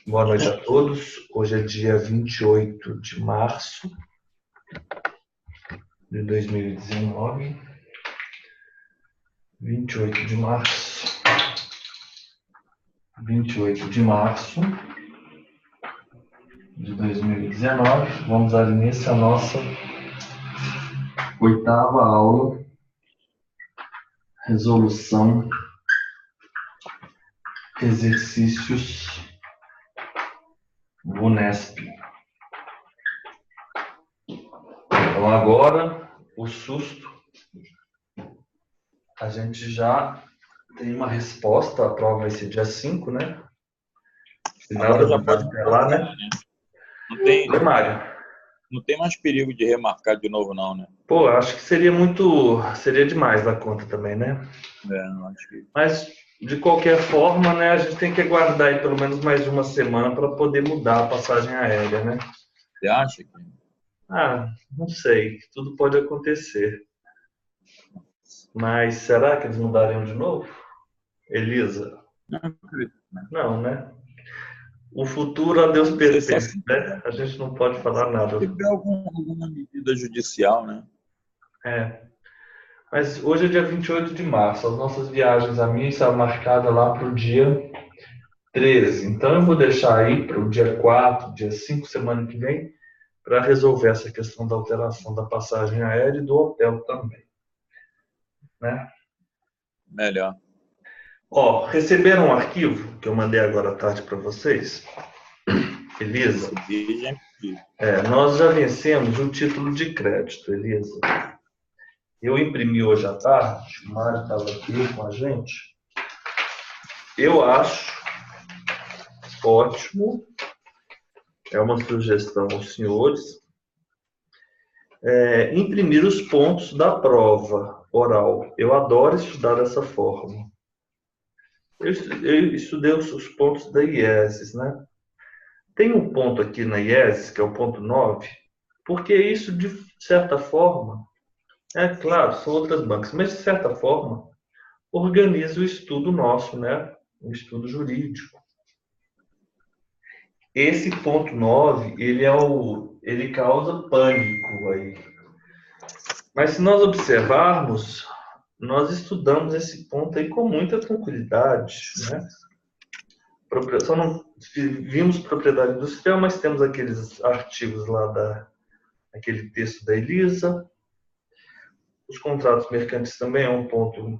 Boa noite a todos. Hoje é dia 28 de março de 2019. 28 de março. 28 de março de 2019. Vamos dar início à nossa oitava aula. Resolução. Exercícios VUNESP. Então agora, o susto. A gente já tem uma resposta, a prova vai ser dia 5, né? Se Agora nada já mudar pode até lá, marcar, né? né? Não tem, Oi, Mário. não tem mais perigo de remarcar de novo, não, né? Pô, acho que seria demais da conta também, né? Não acho que... Mas, de qualquer forma, né, a gente tem que aguardar aí pelo menos mais uma semana para poder mudar a passagem aérea, né? Você acha que... Ah, não sei, tudo pode acontecer. Mas será que eles mudariam de novo? Elisa? Não acredito, né? Não, né? O futuro a Deus Não sei, só pertence, se né? A gente não pode falar nada. tiver alguma medida judicial, né? É. Mas hoje é dia 28 de março. As nossas viagens, a minha está marcada lá para o dia 13. Então eu vou deixar aí para o dia 4, dia 5, semana que vem, para resolver essa questão da alteração da passagem aérea e do hotel também, né? Melhor. Ó, receberam um arquivo que eu mandei agora à tarde para vocês? Elisa, Recebi, já entendi. nós já vencemos o título de crédito, Elisa. Eu imprimi hoje à tarde, o Mário estava aqui com a gente. Eu acho ótimo, é uma sugestão aos senhores, imprimir os pontos da prova oral. Eu adoro estudar dessa forma. Eu estudei os pontos da IESES, né? Tem um ponto aqui na IESES, que é o ponto 9, porque isso, de certa forma, é claro, são outras bancas, mas de certa forma, organiza o estudo nosso, né? O estudo jurídico. Esse ponto 9, ele causa pânico aí. Mas se nós observarmos, nós estudamos esse ponto aí com muita tranquilidade, né? Só não vimos propriedade industrial, mas temos aqueles artigos lá aquele texto da Elisa. Os contratos mercantis também é um ponto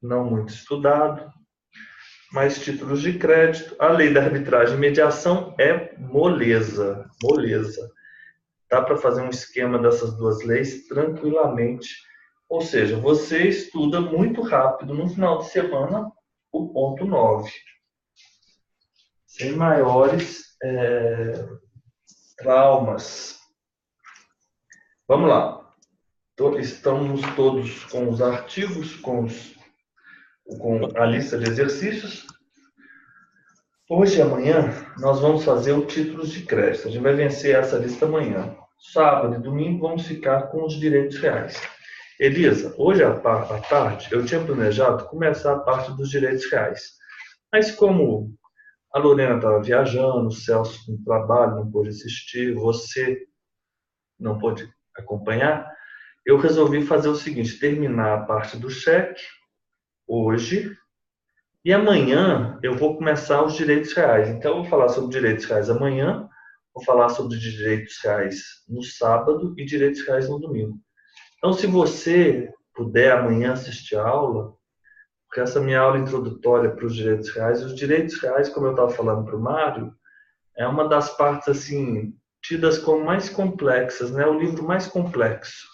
não muito estudado. Mas títulos de crédito, a lei da arbitragem e mediação é moleza, moleza. Dá para fazer um esquema dessas duas leis tranquilamente. Ou seja, você estuda muito rápido no final de semana o ponto 9, sem maiores traumas. Vamos lá. Estamos todos com os artigos, com a lista de exercícios. Hoje e amanhã nós vamos fazer o títulos de crédito. A gente vai vencer essa lista amanhã. Sábado e domingo vamos ficar com os direitos reais. Elisa, hoje à tarde eu tinha planejado começar a parte dos direitos reais. Mas como a Lorena estava viajando, o Celso no trabalho não pôde assistir, você não pôde acompanhar, eu resolvi fazer o seguinte, terminar a parte do cheque hoje e amanhã eu vou começar os direitos reais. Então eu vou falar sobre direitos reais amanhã, vou falar sobre direitos reais no sábado e direitos reais no domingo. Então se você puder amanhã assistir a aula, porque essa minha aula introdutória para os direitos reais, como eu estava falando para o Mário, é uma das partes assim tidas como mais complexas, né? O livro mais complexo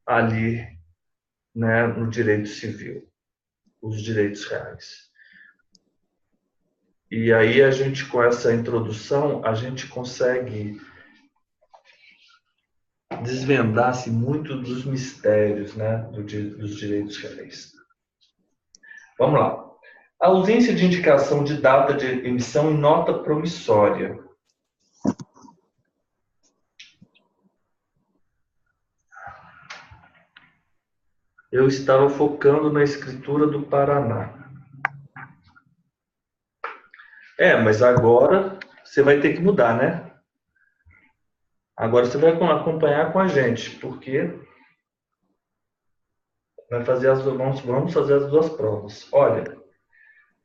ali, né, no direito civil, os direitos reais. E aí a gente, com essa introdução, a gente consegue desvendar-se muito dos mistérios, né, dos direitos reais. Vamos lá. A ausência de indicação de data de emissão em nota promissória. Eu estava focando na escritura do Paraná. Mas agora você vai ter que mudar, né? Agora você vai acompanhar com a gente, porque vamos fazer as duas provas. Olha,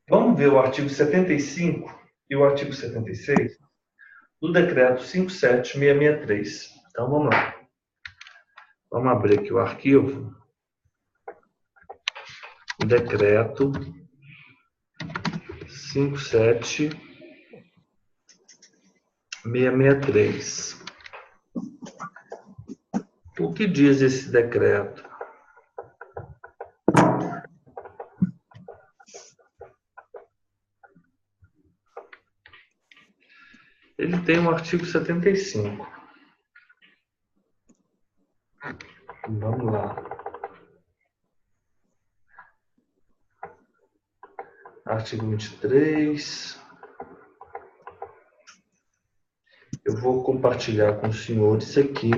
vamos ver o artigo 75 e o artigo 76 do decreto 57663. Então vamos lá. Vamos abrir aqui o arquivo. O decreto 57663. O que diz esse decreto? Ele tem um artigo 75. Vamos lá. Artigo 23. Eu vou compartilhar com os senhores aqui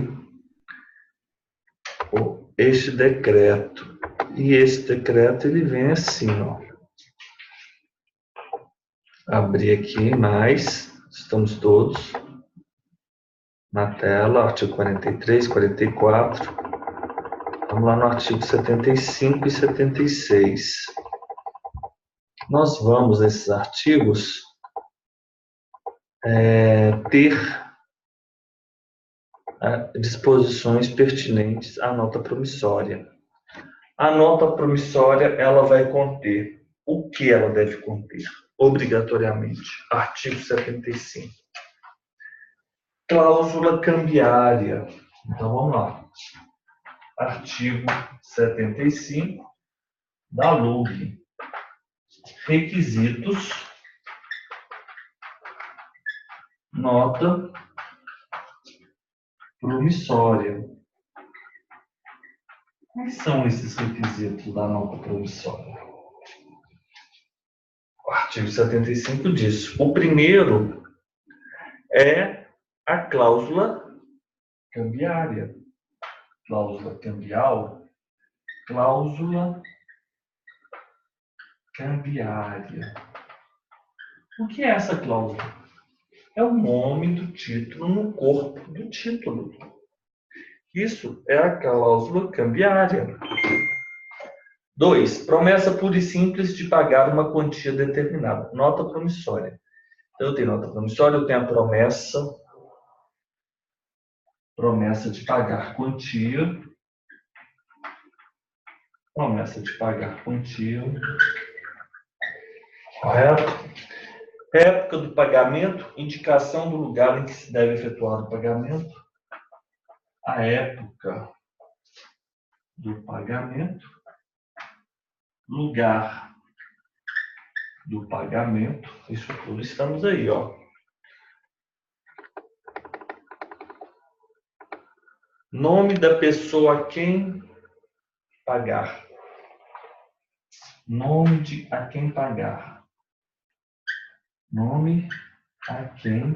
este decreto. E esse decreto ele vem assim, ó. Abrir aqui mais. Estamos todos na tela, artigo 43, 44. Vamos lá no artigo 75 e 76. Nós vamos, nesses artigos, ter disposições pertinentes à nota promissória. A nota promissória, ela vai conter o que ela deve conter, obrigatoriamente. Artigo 75. Cláusula cambiária. Então, vamos lá. Artigo 75 da LUG. Requisitos, nota promissória. Quais são esses requisitos da nota promissória? O artigo 75 diz: o primeiro é a cláusula cambiária. Cláusula cambial, cláusula cambiária. O que é essa cláusula? É o nome do título no corpo do título. Isso é a cláusula cambiária. 2. Promessa pura e simples de pagar uma quantia determinada. Nota promissória. Então, eu tenho nota promissória, eu tenho a promessa de pagar quantia. Promessa de pagar quantia. Correto? Época do pagamento, indicação do lugar em que se deve efetuar o pagamento. A época do pagamento. Lugar do pagamento. Isso tudo estamos aí, ó. Nome da pessoa a quem pagar. Nome de a quem pagar. Nome a quem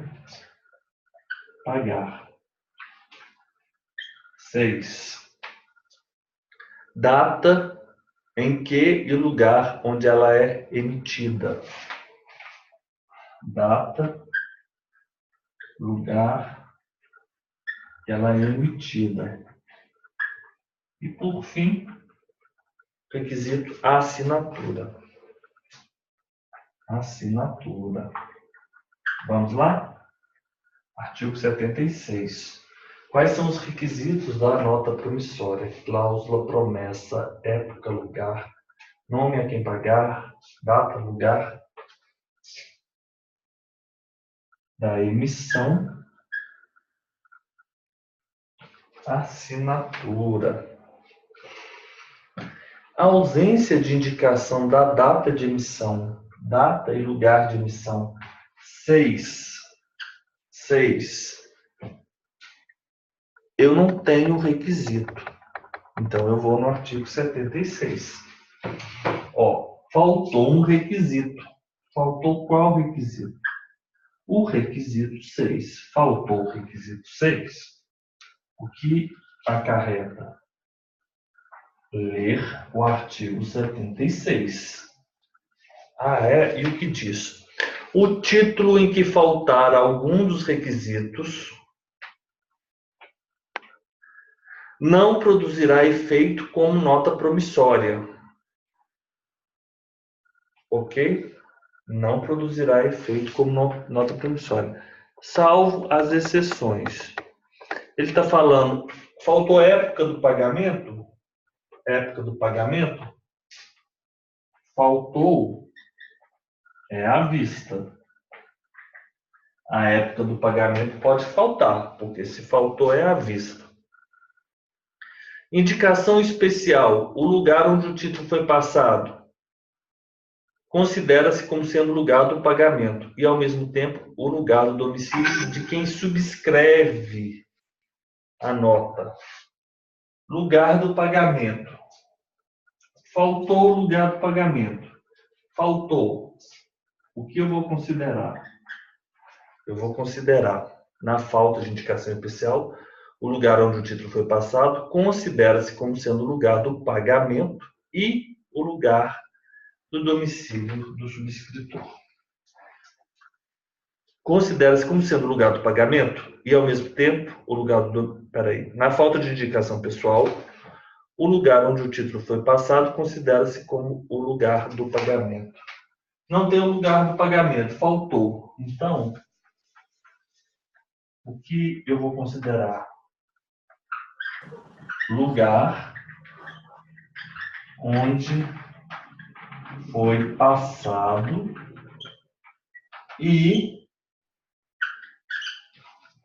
pagar. 6. Data em que e lugar onde ela é emitida. Data, lugar que ela é emitida. E, por fim, requisito a assinatura. Assinatura. Vamos lá? Artigo 76. Quais são os requisitos da nota promissória? Cláusula, promessa, época, lugar, nome a quem pagar, data, lugar da emissão, assinatura. A ausência de indicação da data de emissão, data e lugar de emissão. 6. Eu não tenho requisito. Então, eu vou no artigo 76. Ó, faltou um requisito. Faltou qual requisito? O requisito 6. Faltou o requisito 6. O que acarreta? Ler o artigo 76. E o que diz? O título em que faltar algum dos requisitos não produzirá efeito como nota promissória. Ok? Não produzirá efeito como nota promissória, salvo as exceções. Ele está falando, faltou época do pagamento? Época do pagamento? Faltou é à vista. A época do pagamento pode faltar, porque se faltou é à vista. Indicação especial, o lugar onde o título foi passado. Considera-se como sendo o lugar do pagamento e, ao mesmo tempo, o lugar do domicílio de quem subscreve a nota. Lugar do pagamento. Faltou o lugar do pagamento. Faltou. O que eu vou considerar? Eu vou considerar, na falta de indicação especial, o lugar onde o título foi passado, considera-se como sendo o lugar do pagamento e o lugar do domicílio do subscritor. Considera-se como sendo o lugar do pagamento e, ao mesmo tempo, o lugar do... Na falta de indicação pessoal, o lugar onde o título foi passado considera-se como o lugar do pagamento. Não tem o lugar do pagamento, faltou. Então, o que eu vou considerar? Lugar onde foi passado e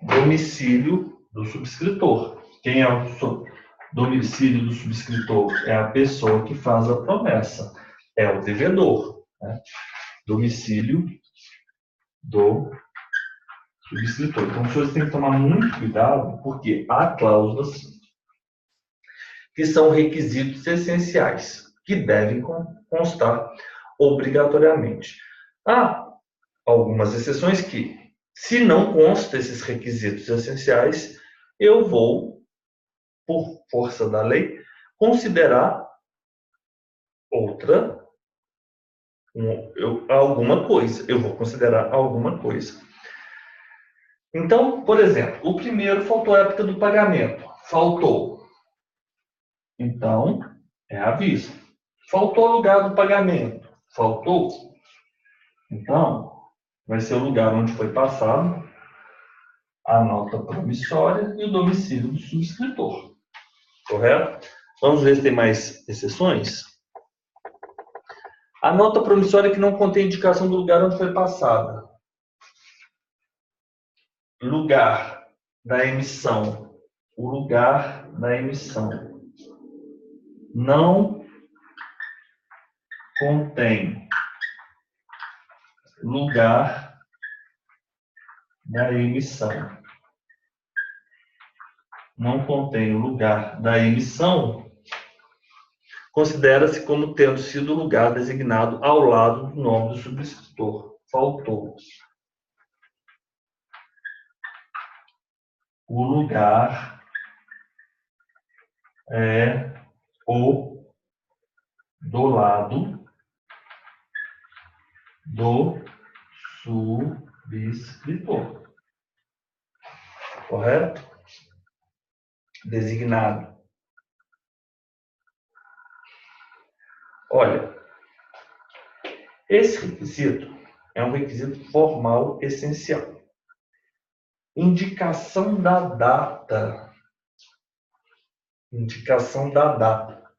domicílio do subscritor. Quem é o domicílio do subscritor? É a pessoa que faz a promessa. É o devedor. Né? Domicílio do subscritor. Então, os senhores têm que tomar muito cuidado, porque há cláusulas que são requisitos essenciais, que devem constar obrigatoriamente. Há algumas exceções que, se não constam esses requisitos essenciais, eu vou, por força da lei, considerar alguma coisa. Eu vou considerar alguma coisa. Então, por exemplo, o primeiro faltou a época do pagamento. Faltou. Então, é à vista. Faltou o lugar do pagamento. Faltou. Então, vai ser o lugar onde foi passado a nota promissória e o domicílio do subscritor. Correto? Vamos ver se tem mais exceções. A nota promissória que não contém indicação do lugar onde foi passada. Lugar da emissão. O lugar da emissão não contém lugar da emissão. Não contém o lugar da emissão, considera-se como tendo sido o lugar designado ao lado do nome do subscritor. Faltou. O lugar é o do lado do subscritor. Correto? Designado. Olha, esse requisito é um requisito formal essencial. Indicação da data. Indicação da data.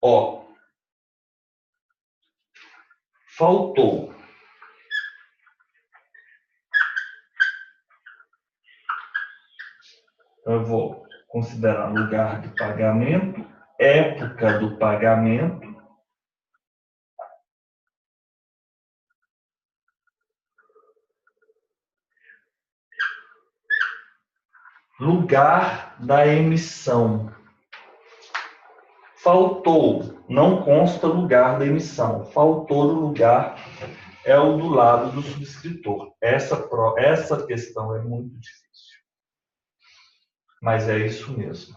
Ó, faltou. Eu vou considerar lugar de pagamento, época do pagamento, lugar da emissão. Faltou, não consta lugar da emissão. Faltou no lugar, é o do lado do subscritor. Essa questão é muito difícil. Mas é isso mesmo.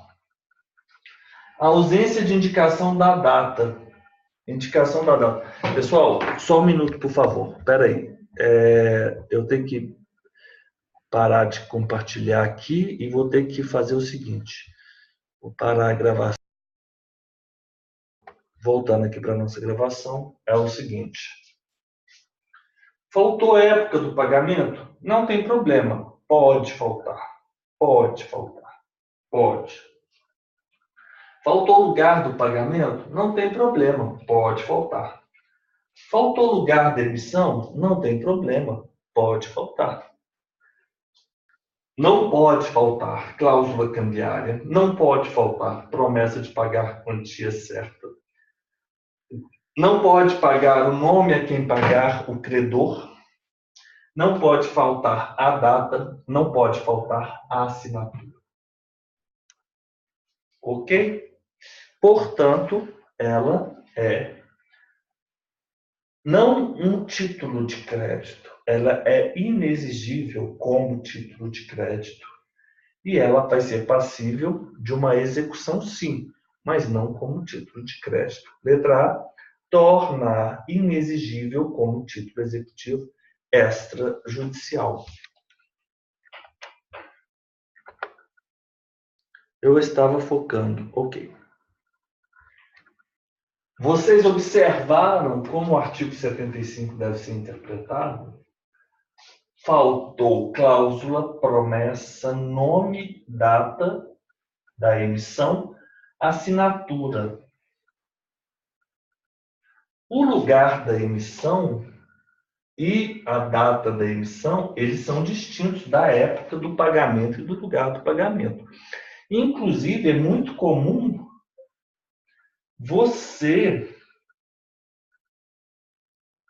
A ausência de indicação da data. Indicação da data. Pessoal, só um minuto, por favor. Espera aí. eu tenho que parar de compartilhar aqui e vou ter que fazer o seguinte. Vou parar a gravação. Voltando aqui para a nossa gravação, é o seguinte. Faltou a época do pagamento? Não tem problema. Pode faltar. Pode faltar. Pode. Faltou o lugar do pagamento? Não tem problema. Pode faltar. Faltou lugar de emissão? Não tem problema. Pode faltar. Não pode faltar cláusula cambiária. Não pode faltar promessa de pagar quantia certa. Não pode pagar o nome a quem pagar o credor. Não pode faltar a data. Não pode faltar a assinatura. Ok? Portanto, ela é não um título de crédito. Ela é inexigível como título de crédito. E ela vai ser passível de uma execução, sim, mas não como título de crédito. Letra A, tornar inexigível como título executivo extrajudicial. Eu estava focando, ok. Vocês observaram como o artigo 75 deve ser interpretado? Faltou cláusula, promessa, nome, data da emissão, assinatura. O lugar da emissão e a data da emissão, eles são distintos da época do pagamento e do lugar do pagamento. Inclusive, é muito comum você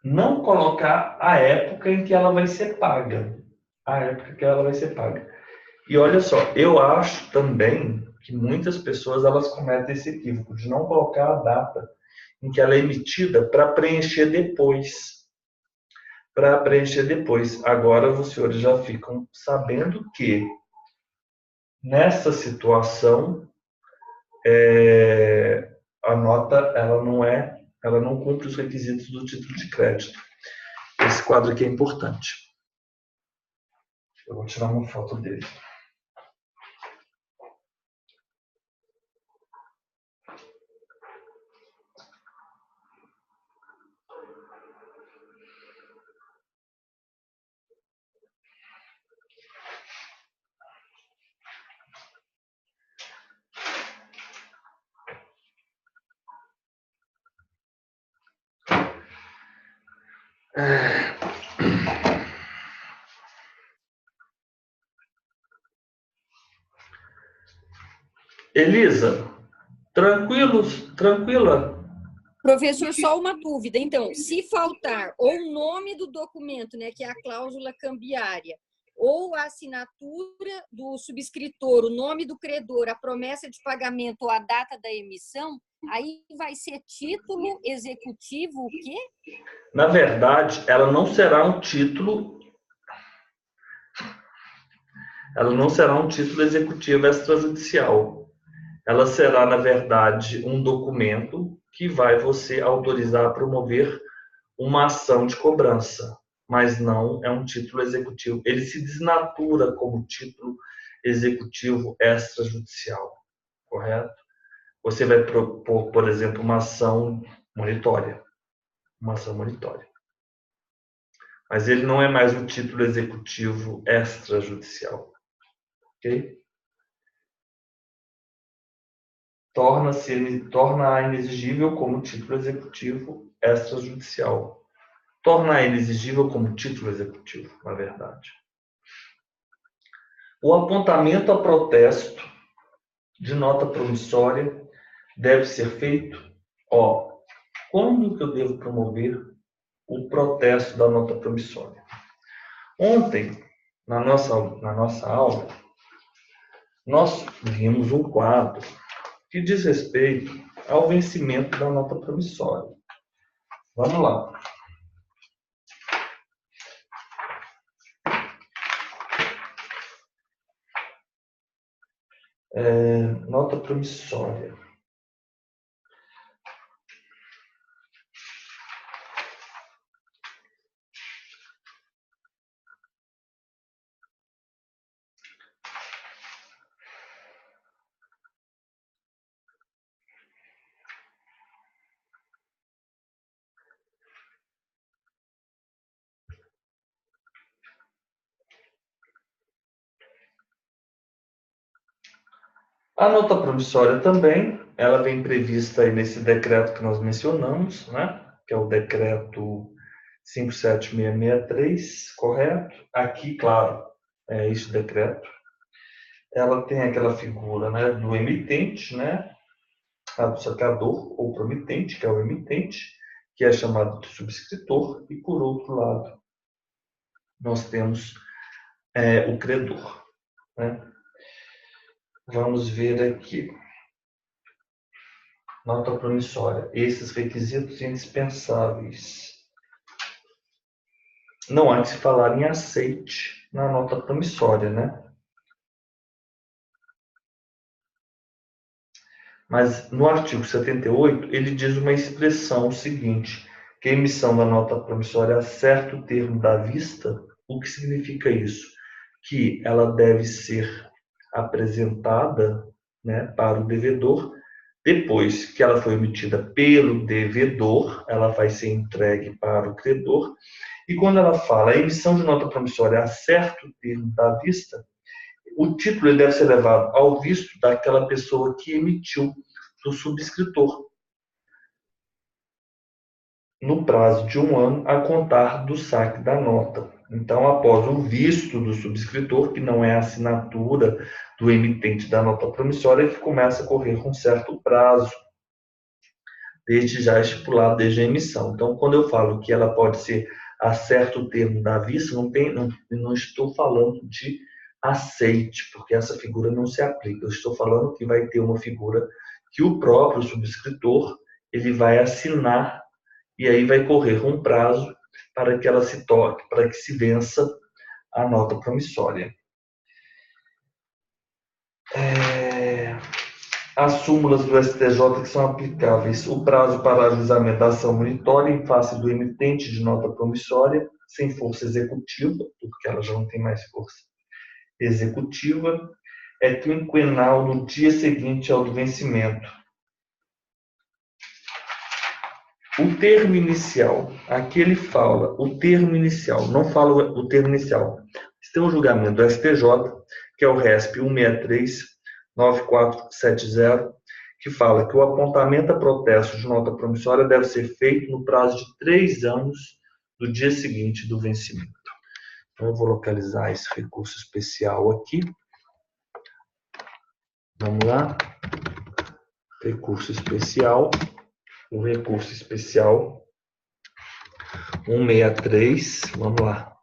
não colocar a época em que ela vai ser paga. A época que ela vai ser paga. E olha só, eu acho também que muitas pessoas elas cometem esse equívoco de não colocar a data em que ela é emitida para preencher depois. Para preencher depois. Agora os senhores já ficam sabendo que nessa situação a nota ela não cumpre os requisitos do título de crédito. Esse quadro aqui é importante. Eu vou tirar uma foto dele. Elisa, tranquila? Professor, só uma dúvida. Então, se faltar ou o nome do documento, né, que é a cláusula cambiária, ou a assinatura do subscritor, o nome do credor, a promessa de pagamento ou a data da emissão, aí vai ser título executivo o quê? Na verdade, ela não será um título executivo extrajudicial. Ela será, na verdade, um documento que vai você autorizar a promover uma ação de cobrança, mas não é um título executivo. Ele se desnatura como título executivo extrajudicial, correto? Você vai propor, por exemplo, uma ação monitória. Mas ele não é mais um título executivo extrajudicial. Ok? Torna inexigível como título executivo extrajudicial. Torna inexigível como título executivo, na verdade. O apontamento a protesto de nota promissória deve ser feito, quando que eu devo promover o protesto da nota promissória? Ontem, na nossa aula, nós vimos um quadro que diz respeito ao vencimento da nota promissória. Vamos lá. Nota promissória. A nota promissória também, ela vem prevista aí nesse decreto que nós mencionamos, né? Que é o decreto 57663, correto? Aqui, claro, é esse decreto. Ela tem aquela figura, né, do emitente, né? Do sacador ou promitente, que é o emitente, que é chamado de subscritor, e por outro lado, nós temos o credor, né? Vamos ver aqui. Nota promissória. Esses requisitos indispensáveis. Não há que se falar em aceite na nota promissória, né? Mas no artigo 78, ele diz uma expressão seguinte, que a emissão da nota promissória acerta o termo da vista. O que significa isso? Que ela deve ser apresentada, né, para o devedor. Depois que ela foi emitida pelo devedor, ela vai ser entregue para o credor. E quando ela fala a emissão de nota promissória acerta o termo da vista, o título ele deve ser levado ao visto daquela pessoa que emitiu, do subscritor, no prazo de 1 ano a contar do saque da nota. Então, após o visto do subscritor, que não é a assinatura do emitente da nota promissória, que começa a correr um certo prazo, desde já estipulado desde a emissão. Então, quando eu falo que ela pode ser acerta o termo da vista, não estou falando de aceite, porque essa figura não se aplica. Eu estou falando que vai ter uma figura que o próprio subscritor ele vai assinar e aí vai correr um prazo para que ela se toque, para que se vença a nota promissória. As súmulas do STJ que são aplicáveis. O prazo para ajuizamento da ação monitória em face do emitente de nota promissória, sem força executiva, porque ela já não tem mais força executiva, é quinquenal no dia seguinte ao do vencimento. O termo inicial, aqui ele fala o termo inicial, não fala o termo inicial. Tem um julgamento do STJ, que é o RESP 163-9470, que fala que o apontamento a protesto de nota promissória deve ser feito no prazo de 3 anos do dia seguinte do vencimento. Então, eu vou localizar esse recurso especial aqui. Vamos lá. Recurso especial. O recurso especial 163, vamos lá,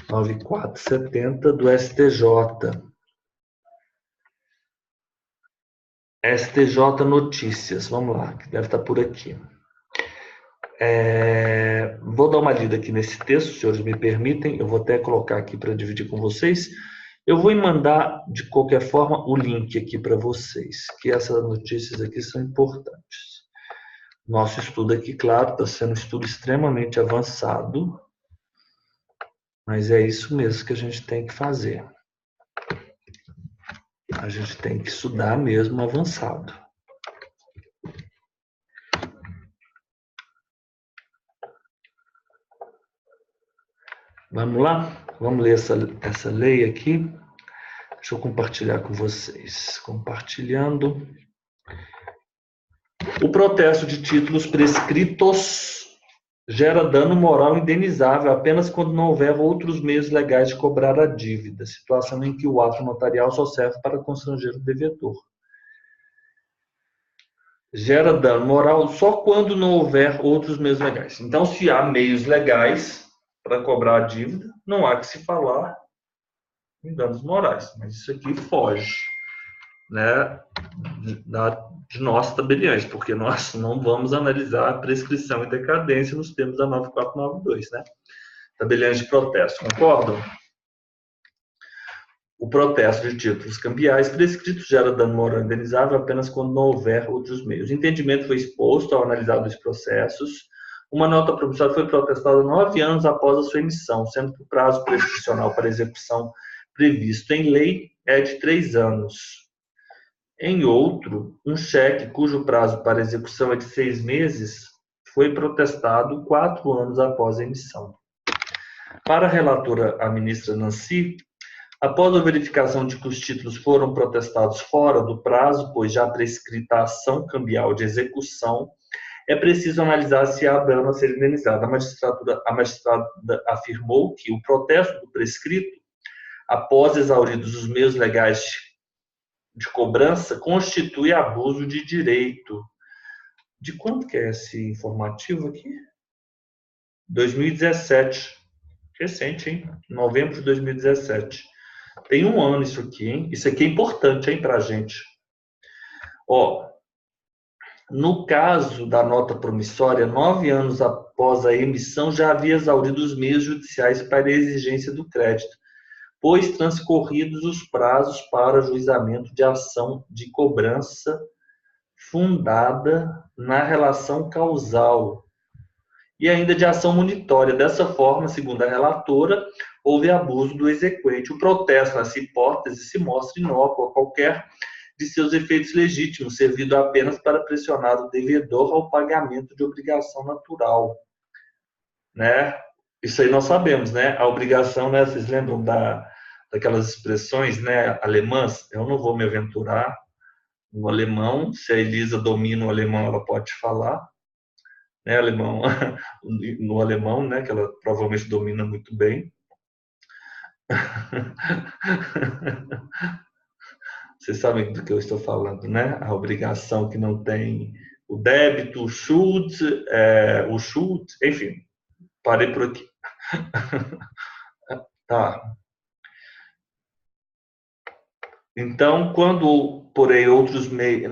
163-9470 do STJ. STJ Notícias, vamos lá, que deve estar por aqui. Vou dar uma lida aqui nesse texto, se os senhores me permitem, eu vou até colocar aqui para dividir com vocês. Eu vou mandar, de qualquer forma, o link aqui para vocês, que essas notícias aqui são importantes. Nosso estudo aqui, claro, está sendo um estudo extremamente avançado, mas é isso mesmo que a gente tem que fazer. A gente tem que estudar mesmo avançado. Vamos lá? Vamos ler essa lei aqui. Deixa eu compartilhar com vocês. Compartilhando. O protesto de títulos prescritos gera dano moral indenizável apenas quando não houver outros meios legais de cobrar a dívida, situação em que o ato notarial só serve para constranger o devedor. Gera dano moral só quando não houver outros meios legais. Então, se há meios legais para cobrar a dívida, não há que se falar em danos morais, mas isso aqui foge, né, de nós tabeliões, porque nós não vamos analisar a prescrição e decadência nos termos da 9492, né? Tabeliões de protesto, concordam? O protesto de títulos cambiais prescritos gera dano moral indenizável apenas quando não houver outros meios. O entendimento foi exposto ao analisar dois processos. Uma nota promissória foi protestada 9 anos após a sua emissão, sendo que o prazo prescricional para execução previsto em lei é de 3 anos. Em outro, um cheque cujo prazo para execução é de 6 meses foi protestado 4 anos após a emissão. Para a relatora, a ministra Nancy, Após a verificação de que os títulos foram protestados fora do prazo, pois já prescrita a ação cambial de execução, é preciso analisar se há dano a ser indenizado. A magistrada afirmou que o protesto do prescrito, após exauridos os meios legais de cobrança, constitui abuso de direito. De quanto que é esse informativo aqui? 2017. Recente, hein? Novembro de 2017. Tem um ano isso aqui, hein? Isso aqui é importante, hein, pra gente. Ó, no caso da nota promissória, 9 anos após a emissão, já havia exaurido os meios judiciais para a exigência do crédito, pois transcorridos os prazos para ajuizamento de ação de cobrança fundada na relação causal e ainda de ação monitória. Dessa forma, segundo a relatora, houve abuso do exequente. O protesto, nessa hipótese, se mostra inócuo a qualquer de seus efeitos legítimos, servindo apenas para pressionar o devedor ao pagamento de obrigação natural. Né? Isso aí nós sabemos, né? A obrigação, né? Vocês lembram daquelas expressões, né, alemãs? Eu não vou me aventurar no alemão. Se a Elisa domina o alemão, ela pode falar. Né, alemão, no alemão, né, que ela provavelmente domina muito bem. Vocês sabem do que eu estou falando, né? A obrigação que não tem o débito, o Schuld, enfim. Parei por aqui. Tá. Então, quando, porém,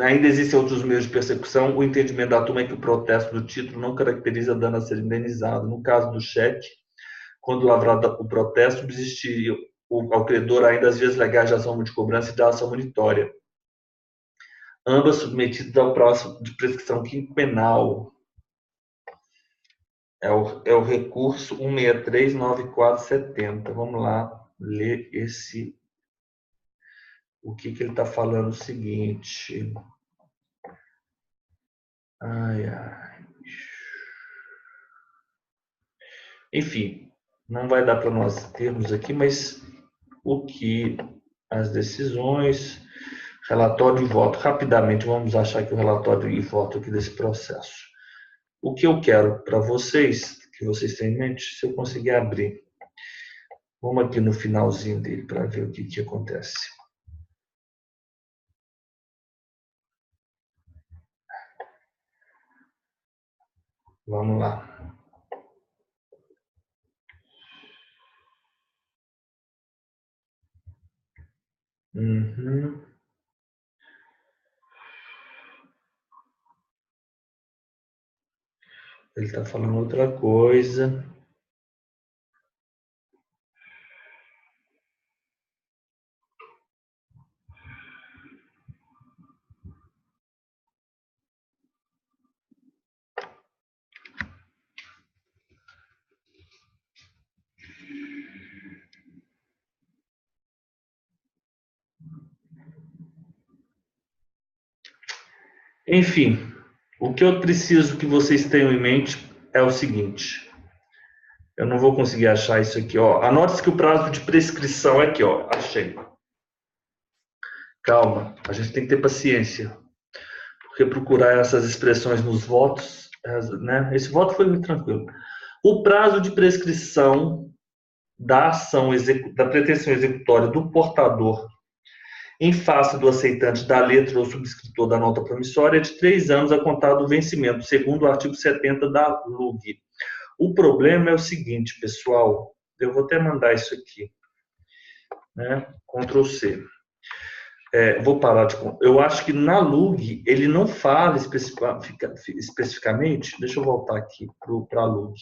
ainda existem outros meios de persecução, o entendimento da turma é que o protesto do título não caracteriza dano a ser indenizado. No caso do cheque, quando lavrado o protesto, subsistiria ao credor ainda as vias legais de ação de cobrança e da ação monitória, ambas submetidas ao prazo de prescrição quinquenal. É o recurso 1639470. Vamos lá ler o que ele está falando. O seguinte. Enfim, não vai dar para nós termos aqui, mas o que as decisões, relatório e voto. Rapidamente, vamos achar aqui o relatório e voto aqui desse processo. O que eu quero para vocês, que vocês tenham em mente, se eu conseguir abrir. Vamos aqui no finalzinho dele para ver o que acontece. Vamos lá. Uhum. Ele está falando outra coisa. Enfim, o que eu preciso que vocês tenham em mente é o seguinte. Eu não vou conseguir achar isso aqui, ó. Anote que o prazo de prescrição é aqui, ó. Achei. Calma, a gente tem que ter paciência. Porque procurar essas expressões nos votos, né? Esse voto foi muito tranquilo. O prazo de prescrição da ação da pretensão executória do portador em face do aceitante da letra ou subscritor da nota promissória é de 3 anos a contar do vencimento, segundo o artigo 70 da LUG. O problema é o seguinte, pessoal, eu vou até mandar isso aqui, né? Ctrl C. Vou parar de... Eu acho que na LUG ele não fala especificamente, deixa eu voltar aqui para a LUG.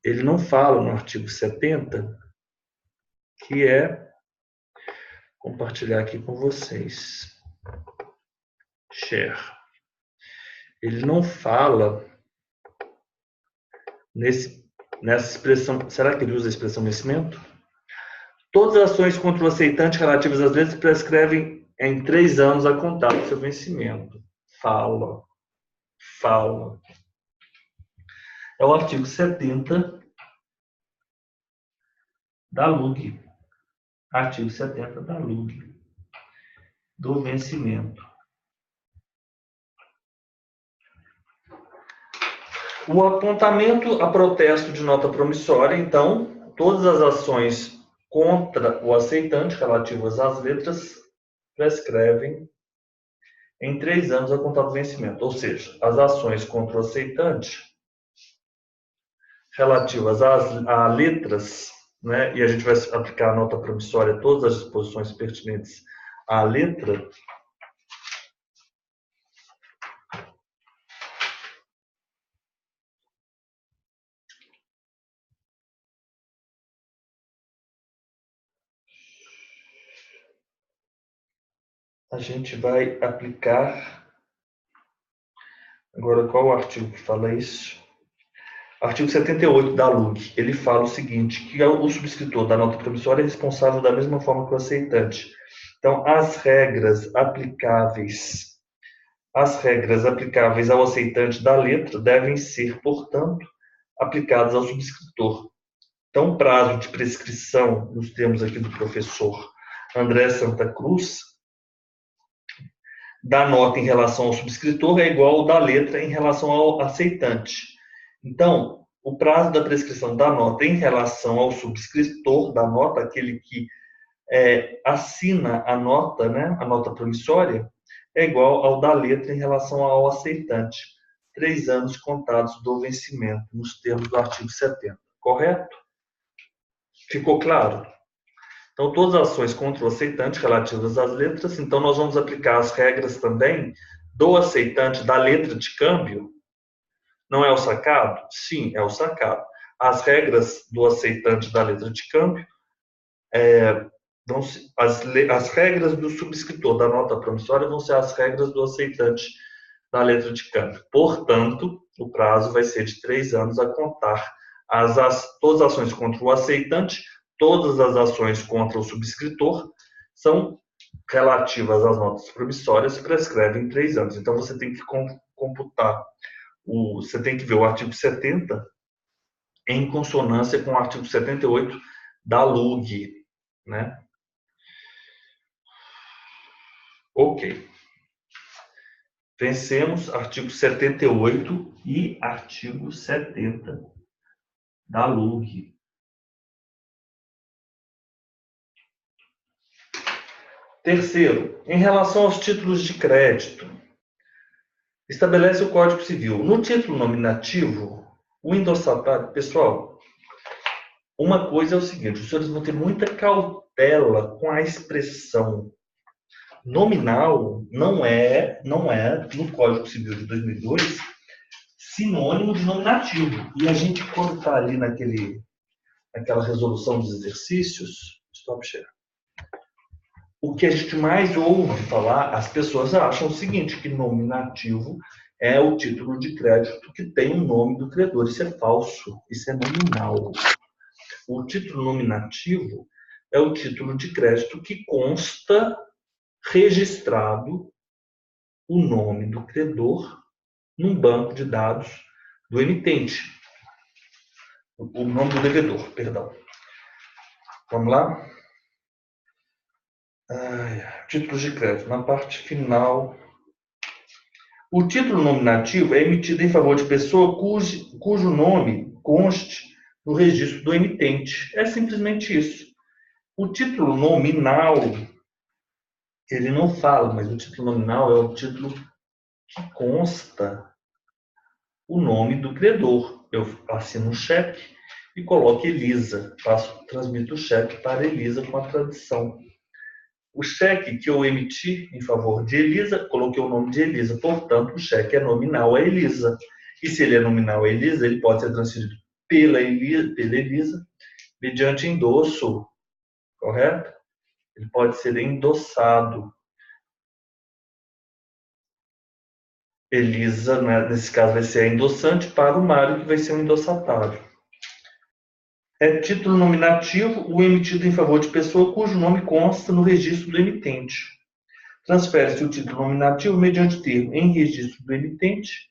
Ele não fala no artigo 70, que é compartilhar aqui com vocês. Share. Ele não fala nessa expressão. Será que ele usa a expressão vencimento? Todas as ações contra o aceitante relativas às letras prescrevem em 3 anos a contar do seu vencimento. Fala. É o artigo 70 da LUG. artigo 70 da LUG, do vencimento. O apontamento a protesto de nota promissória, então, todas as ações contra o aceitante relativas às letras prescrevem em 3 anos a contar do vencimento. Ou seja, as ações contra o aceitante relativas a letras, né, e a gente vai aplicar a nota promissória, todas as disposições pertinentes à letra, a gente vai aplicar. Agora, qual o artigo que fala isso? Artigo 78 da LUG. Ele fala o seguinte, que o subscritor da nota promissória é responsável da mesma forma que o aceitante. Então, as regras aplicáveis ao aceitante da letra devem ser, portanto, aplicadas ao subscritor. Então, o prazo de prescrição, nos termos aqui do professor André Santa Cruz, da nota em relação ao subscritor é igual ao da letra em relação ao aceitante. Então, o prazo da prescrição da nota em relação ao subscritor da nota, aquele que assina a nota, né, a nota promissória, é igual ao da letra em relação ao aceitante. 3 anos contados do vencimento, nos termos do artigo 70. Correto? Ficou claro? Então, todas as ações contra o aceitante relativas às letras, então nós vamos aplicar as regras também do aceitante da letra de câmbio. Não é o sacado? Sim, é o sacado. As regras do aceitante da letra de câmbio, as regras do subscritor da nota promissória vão ser as regras do aceitante da letra de câmbio. Portanto, o prazo vai ser de 3 anos a contar todas as ações contra o aceitante. Todas as ações contra o subscritor são relativas às notas promissórias e prescrevem em 3 anos. Então, você tem que computar, você tem que ver o artigo 70 em consonância com o artigo 78 da LUG, né? Ok. Vencemos artigo 78 e artigo 70 da LUG. Terceiro, em relação aos títulos de crédito, estabelece o Código Civil. No título nominativo, o endossatário, pessoal, uma coisa é o seguinte, os senhores vão ter muita cautela com a expressão nominal, não é no Código Civil de 2002, sinônimo de nominativo. E a gente, quando está ali naquela resolução dos exercícios, o que a gente mais ouve falar, as pessoas acham o seguinte, que nominativo é o título de crédito que tem o nome do credor. Isso é falso, isso é nominal. O título nominativo é o título de crédito que consta registrado o nome do credor num banco de dados do emitente. O nome do devedor, perdão. Vamos lá? Títulos de crédito, na parte final. O título nominativo é emitido em favor de pessoa cujo nome conste no registro do emitente. É simplesmente isso. O título nominal, ele não fala, mas o título nominal é o título que consta o nome do credor. Eu assino um cheque e coloco Elisa. Transmito o cheque para Elisa com a tradição. O cheque que eu emiti em favor de Elisa, coloquei o nome de Elisa, portanto, o cheque é nominal a Elisa. E se ele é nominal a Elisa, ele pode ser transferido pela Elisa, mediante endosso, correto? Ele pode ser endossado. Elisa, né, nesse caso, vai ser a endossante para o Mário, que vai ser um endossatário. É título nominativo o emitido em favor de pessoa cujo nome consta no registro do emitente. Transfere-se o título nominativo mediante termo em registro do emitente,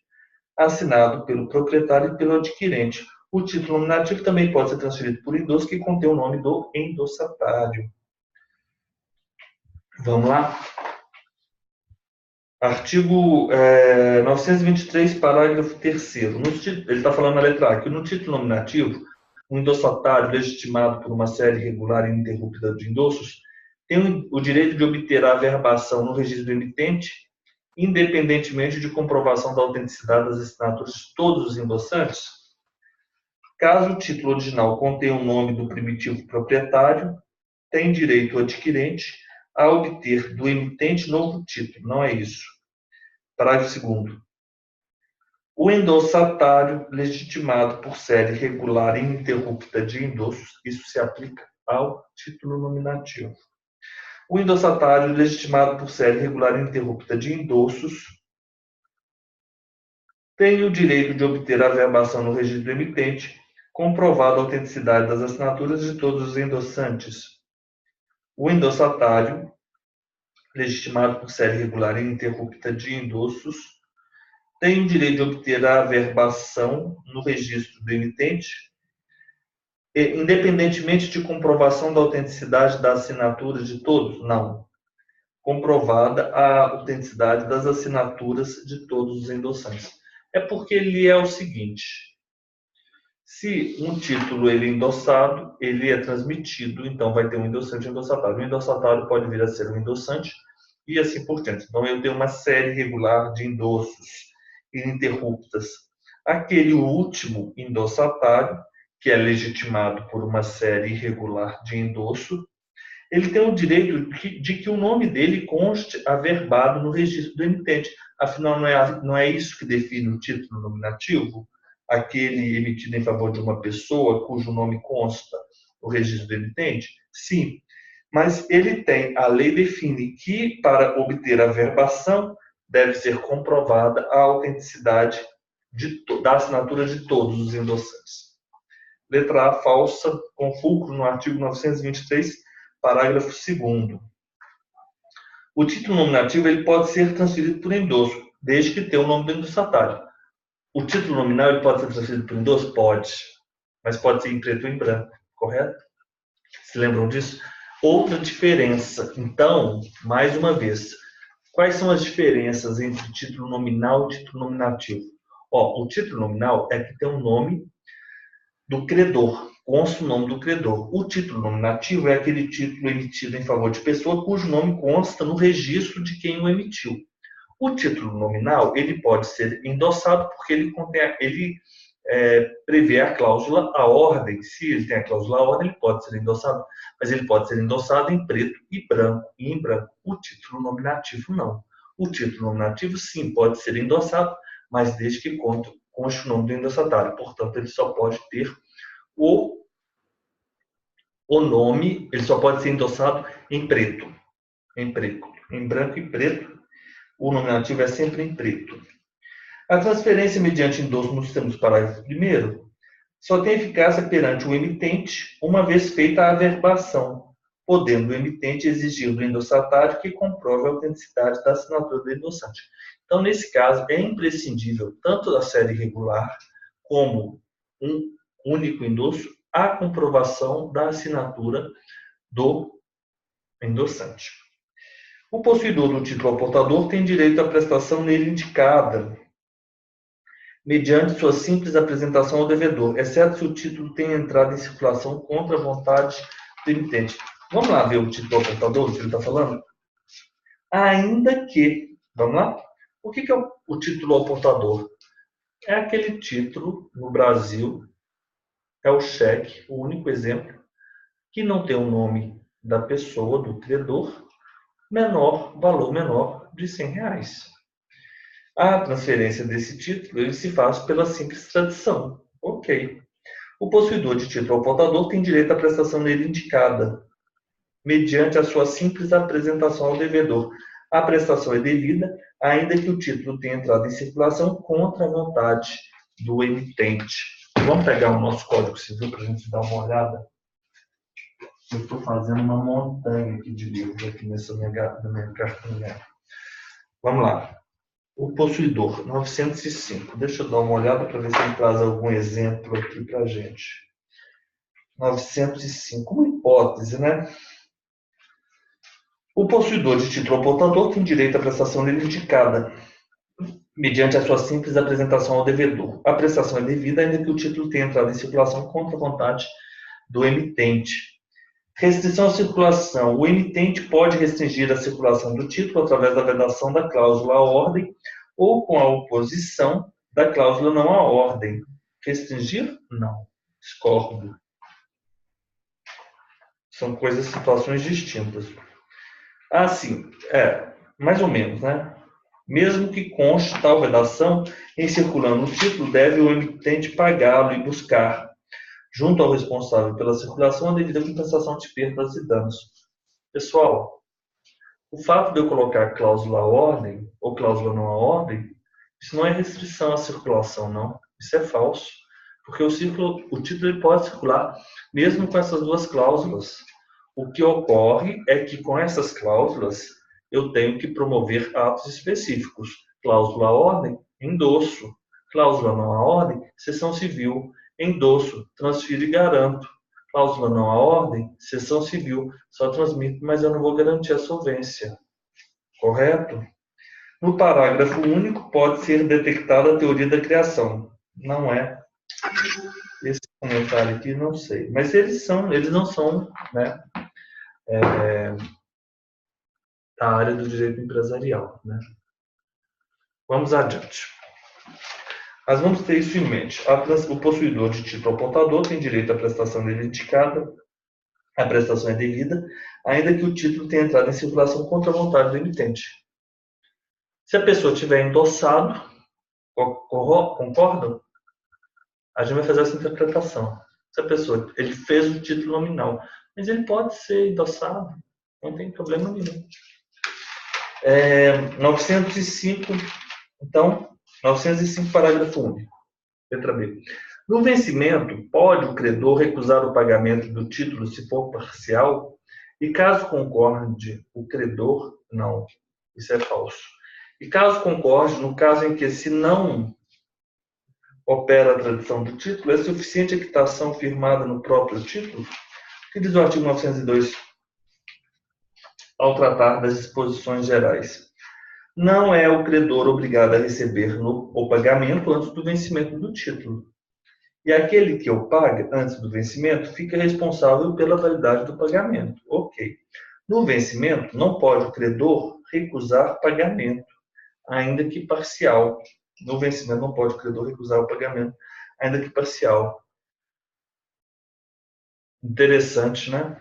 assinado pelo proprietário e pelo adquirente. O título nominativo também pode ser transferido por endosso que contém o nome do endossatário. Vamos lá? Artigo 923, parágrafo 3º. Ele está falando na letra A, que no título nominativo, o endossatário legitimado por uma série regular e ininterrupta de endossos tem o direito de obter a averbação no registro do emitente, independentemente de comprovação da autenticidade das assinaturas de todos os endossantes, caso o título original contenha o nome do primitivo proprietário, tem direito o adquirente a obter do emitente novo título. Não é isso. Parágrafo 2º. O endossatário legitimado por série regular e ininterrupta de endossos, isso se aplica ao título nominativo. O endossatário legitimado por série regular e ininterrupta de endossos tem o direito de obter a averbação no registro do emitente, comprovada a autenticidade das assinaturas de todos os endossantes. O endossatário legitimado por série regular e ininterrupta de endossos tem o direito de obter a averbação no registro do emitente, independentemente de comprovação da autenticidade da assinatura de todos? Não. Comprovada a autenticidade das assinaturas de todos os endossantes. É porque ele é o seguinte: se um título ele é endossado, ele é transmitido, então vai ter um endossante e um endossatário. O endossatário pode vir a ser um endossante e assim por diante. Então eu tenho uma série regular de endossos ininterruptas. Aquele último endossatário, que é legitimado por uma série irregular de endosso, ele tem o direito de que o nome dele conste averbado no registro do emitente. Afinal, não é isso que define o título nominativo? Aquele emitido em favor de uma pessoa cujo nome consta no registro do emitente? Sim, mas a lei define que para obter a averbação deve ser comprovada a autenticidade da assinatura de todos os endossantes. Letra A, falsa, com fulcro no artigo 923, parágrafo 2º. O título nominativo ele pode ser transferido por endosso, desde que tenha o nome do endossatário. O título nominal ele pode ser transferido por endosso? Pode, mas pode ser em preto ou em branco, correto? Se lembram disso? Outra diferença, então, mais uma vez, quais são as diferenças entre título nominal e título nominativo? O título nominal é que tem o nome do credor, consta o nome do credor. O título nominativo é aquele título emitido em favor de pessoa cujo nome consta no registro de quem o emitiu. O título nominal ele pode ser endossado porque ele prevê a cláusula a ordem. Se ele tem a cláusula a ordem, ele pode ser endossado, mas ele pode ser endossado em preto e em branco. O título nominativo não. O título nominativo sim pode ser endossado, mas desde que conste o nome do endossatário. Portanto, ele só pode ter o nome, ele só pode ser endossado em preto, em branco e preto. O nominativo é sempre em preto. A transferência mediante endosso nos termos do parágrafo 1º só tem eficácia perante o emitente, uma vez feita a averbação, podendo o emitente exigir do endossatário que comprove a autenticidade da assinatura do endossante. Então, nesse caso, é imprescindível tanto a série regular como um único endosso a comprovação da assinatura do endossante. O possuidor do título ao portador tem direito à prestação nele indicada, mediante sua simples apresentação ao devedor, exceto se o título tenha entrado em circulação contra a vontade do emitente. Vamos lá ver o título ao portador, o que ele está falando? Ainda que, vamos lá? O que é o título ao portador? É aquele título, no Brasil, é o cheque, o único exemplo, que não tem o nome da pessoa, do credor, valor menor de R$100. A transferência desse título ele se faz pela simples tradição. Ok. O possuidor de título ao portador tem direito à prestação nele indicada, mediante a sua simples apresentação ao devedor. A prestação é devida, ainda que o título tenha entrado em circulação contra a vontade do emitente. Vamos pegar o nosso Código Civil para a gente dar uma olhada? Eu estou fazendo uma montanha aqui de livros aqui nessa minha cartinha. Vamos lá. O possuidor, 905. Deixa eu dar uma olhada para ver se ele traz algum exemplo aqui para a gente. 905, uma hipótese, né? O possuidor de título ou portador tem direito à prestação dele indicada, mediante a sua simples apresentação ao devedor. A prestação é devida ainda que o título tenha entrado em circulação contra a vontade do emitente. Restrição à circulação. O emitente pode restringir a circulação do título através da vedação da cláusula à ordem ou com a oposição da cláusula não à ordem. Restringir? Não. Discordo. São coisas, situações distintas. Ah, sim. Mais ou menos, né? Mesmo que conste tal vedação, em circulando o título, deve o emitente pagá-lo e buscar, junto ao responsável pela circulação, a devida compensação de perdas e danos. Pessoal, o fato de eu colocar cláusula à ordem ou cláusula não à ordem, isso não é restrição à circulação, não. Isso é falso. Porque o título ele pode circular mesmo com essas duas cláusulas. O que ocorre é que com essas cláusulas eu tenho que promover atos específicos. Cláusula à ordem, endosso. Cláusula não à ordem, sessão civil. Endosso, transfiro e garanto. Cláusula não à ordem, sessão civil. Só transmito, mas eu não vou garantir a solvência. Correto? No parágrafo único pode ser detectada a teoria da criação. Não é. Esse comentário aqui, não sei. Mas eles não são, né, da área do direito empresarial, né? Vamos adiante. Nós vamos ter isso em mente. O possuidor de título ou portador tem direito à prestação dele indicada. A prestação é devida, ainda que o título tenha entrado em circulação contra a vontade do emitente. Se a pessoa tiver endossado, concordam? A gente vai fazer essa interpretação. Se a pessoa, ele fez o título nominal, mas ele pode ser endossado, não tem problema nenhum. 905, então, 905, parágrafo único. Letra B. No vencimento, pode o credor recusar o pagamento do título se for parcial? E caso concorde o credor, não. Isso é falso. E caso concorde, no caso em que se não opera a tradição do título, é suficiente a quitação firmada no próprio título? O que diz o artigo 902 ao tratar das disposições gerais? Não é o credor obrigado a receber o pagamento antes do vencimento do título. E aquele que o paga antes do vencimento fica responsável pela validade do pagamento. Ok. No vencimento, não pode o credor recusar pagamento, ainda que parcial. No vencimento, não pode o credor recusar o pagamento, ainda que parcial. Interessante, né?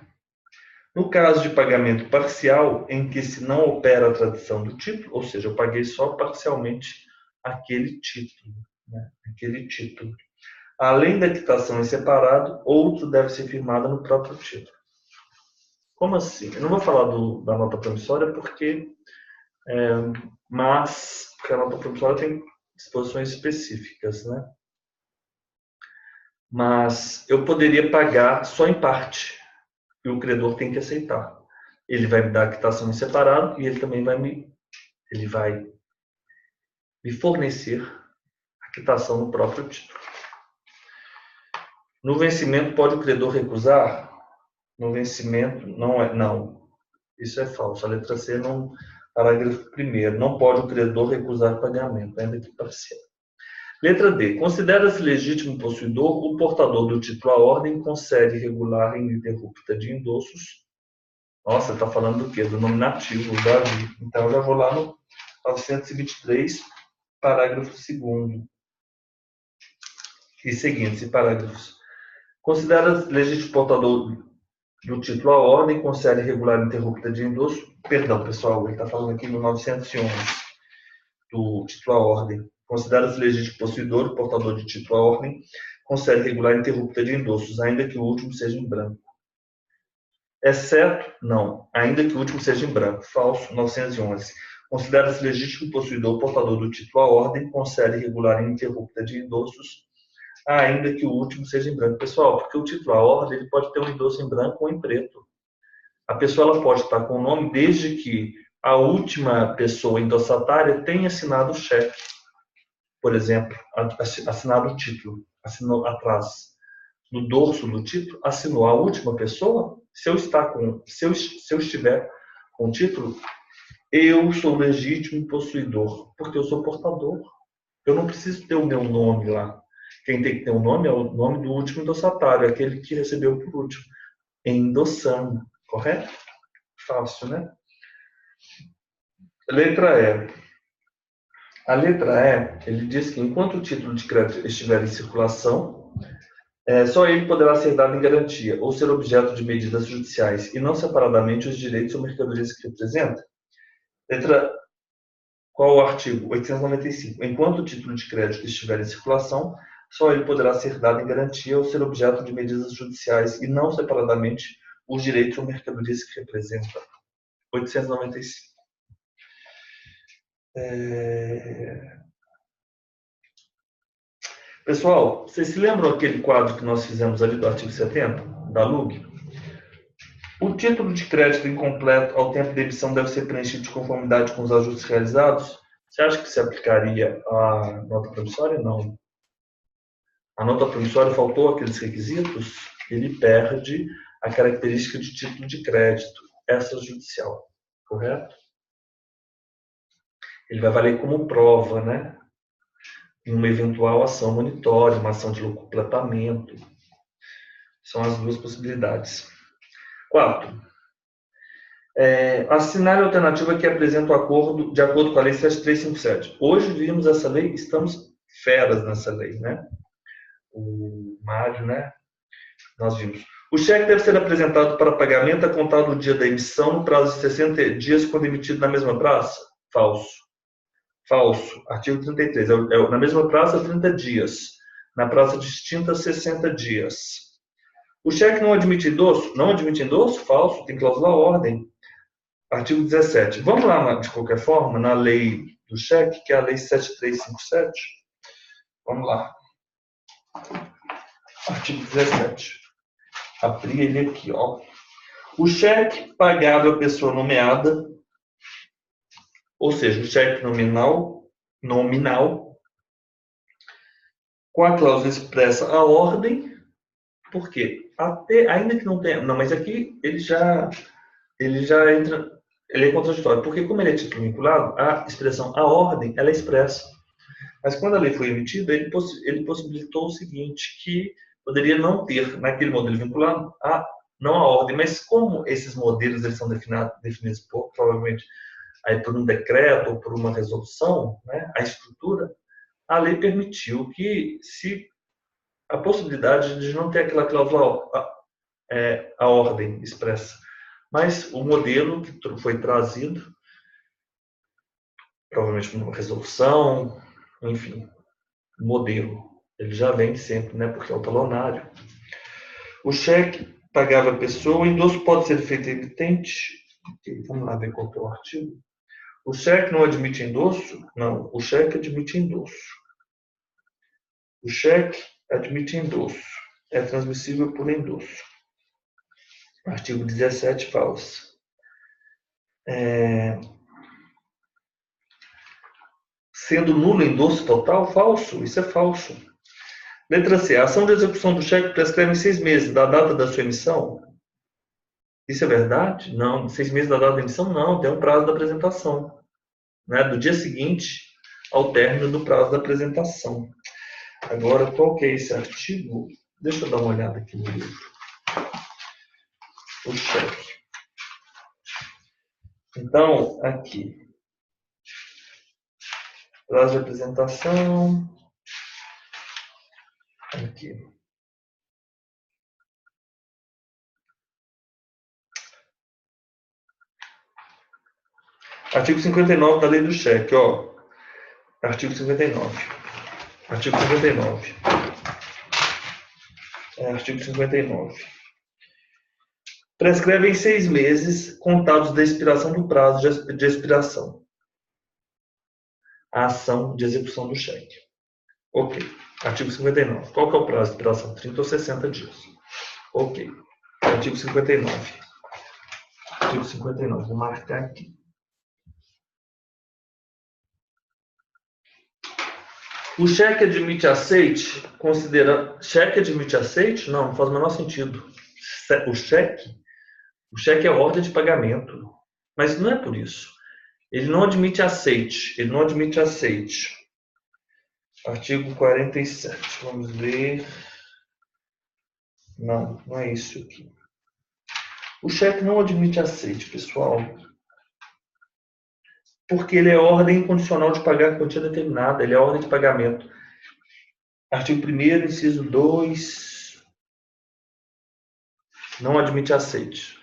No caso de pagamento parcial, em que se não opera a tradição do título, ou seja, eu paguei só parcialmente aquele título, né? Aquele título. Além da quitação em separado, outro deve ser firmado no próprio título. Como assim? Eu não vou falar da nota promissória porque a nota promissória tem disposições específicas, né? Mas eu poderia pagar só em parte e o credor tem que aceitar. Ele vai me dar a quitação em separado e ele também vai me fornecer a quitação no próprio título. No vencimento, pode o credor recusar? No vencimento, não. Isso é falso. A letra C, parágrafo 1º, não pode o credor recusar pagamento, ainda que parcial. Letra D. Considera-se legítimo possuidor o portador do título à ordem concede regular ininterrupta de endossos. Nossa, está falando do quê? Do nominativo, Davi. Então, eu já vou lá no 923, parágrafo 2º. E seguintes parágrafos. Considera-se legítimo portador do título à ordem concede regular ininterrupta de endosso. Perdão, pessoal, ele está falando aqui no 911 do título à ordem. Considera-se legítimo possuidor, portador de título à ordem, concede regular ininterrupta de endossos, ainda que o último seja em branco. Exceto, não, ainda que o último seja em branco. Falso, 911. Considera-se legítimo possuidor, portador do título à ordem, concede regular ininterrupta de endossos, ainda que o último seja em branco. Pessoal, porque o título à ordem ele pode ter um endosso em branco ou em preto. A pessoa ela pode estar com o nome desde que a última pessoa endossatária tenha assinado o cheque. Por exemplo, assinado o título, assinou atrás. No dorso do título, assinou a última pessoa. Se eu estiver com o título, eu sou legítimo possuidor, porque eu sou portador. Eu não preciso ter o meu nome lá. Quem tem que ter o nome é o nome do último endossatário, aquele que recebeu por último, endossando, correto? Fácil, né? Letra E. A letra E, ele diz que enquanto o título de crédito estiver em circulação, só ele poderá ser dado em garantia ou ser objeto de medidas judiciais e não separadamente os direitos ou mercadorias que representa. Qual o artigo? 895. Enquanto o título de crédito estiver em circulação, só ele poderá ser dado em garantia ou ser objeto de medidas judiciais e não separadamente os direitos ou mercadorias que representa. 895. Pessoal, vocês se lembram aquele quadro que nós fizemos ali do artigo 70, da LUG? O título de crédito incompleto ao tempo de emissão deve ser preenchido de conformidade com os ajustes realizados? Você acha que se aplicaria à nota promissória? Não. A nota promissória faltou aqueles requisitos, ele perde a característica de título de crédito extrajudicial, correto? Ele vai valer como prova, né? Em uma eventual ação monitória, uma ação de locupletamento. São as duas possibilidades. 4. Assinar a alternativa que apresenta o acordo de acordo com a Lei 7357. Hoje vimos essa lei, estamos feras nessa lei, né? O Mário, né? Nós vimos. O cheque deve ser apresentado para pagamento a contar do dia da emissão no prazo de 60 dias quando emitido na mesma praça? Falso. Falso. Artigo 33. Na mesma praça, 30 dias. Na praça distinta, 60 dias. O cheque não admite endosso? Não admite endosso? Falso. Tem cláusula ordem. Artigo 17. Vamos lá, de qualquer forma, na lei do cheque, que é a Lei 7357. Vamos lá. Artigo 17. Abri ele aqui, ó. O cheque pagado à pessoa nomeada, ou seja, o cheque nominal, com a cláusula expressa a ordem, por quê? Ainda que não tenha... Não, mas aqui ele já entra... Ele é contraditório, porque como ele é título vinculado, a expressão a ordem, ela é expressa. Mas quando a lei foi emitida, ele possibilitou o seguinte, que poderia não ter, naquele modelo vinculado, não a ordem, mas como esses modelos eles são definidos provavelmente aí por um decreto ou por uma resolução, né, a estrutura, a lei permitiu que se a possibilidade de não ter aquela cláusula a ordem expressa. Mas o modelo que foi trazido, provavelmente por uma resolução, enfim, o modelo, ele já vem sempre, né, porque é o talonário. O cheque pagava a pessoa, o endosso pode ser feito emitente. Vamos lá ver qual que é o artigo. O cheque não admite endosso? Não, o cheque admite endosso. O cheque admite endosso. É transmissível por endosso. Artigo 17, falso. Sendo nulo endosso total? Falso. Isso é falso. Letra C. A ação de execução do cheque prescreve em 6 meses da data da sua emissão? Isso é verdade? Não. 6 meses da data da emissão? Não. Tem um prazo da apresentação. Né? Do dia seguinte ao término do prazo da apresentação. Agora, qual que é esse artigo? Deixa eu dar uma olhada aqui no livro. O cheque. Então, aqui. Prazo de apresentação. Aqui. Artigo 59 da Lei do Cheque, ó. Artigo 59. Artigo 59. Artigo 59. Prescreve em 6 meses, contados da expiração do prazo de expiração, a ação de execução do cheque. Ok. Artigo 59. Qual que é o prazo de expiração? 30 ou 60 dias. Ok. Artigo 59. Artigo 59. Vou marcar aqui. O cheque admite aceite, cheque admite aceite? Não faz o menor sentido. O cheque é ordem de pagamento. Mas não é por isso. Ele não admite aceite. Ele não admite aceite. Artigo 47. Vamos ver. Não, não é isso aqui. O cheque não admite aceite, pessoal. Porque ele é ordem incondicional de pagar quantia determinada. Ele é ordem de pagamento. Artigo 1º, inciso 2. Não admite aceite.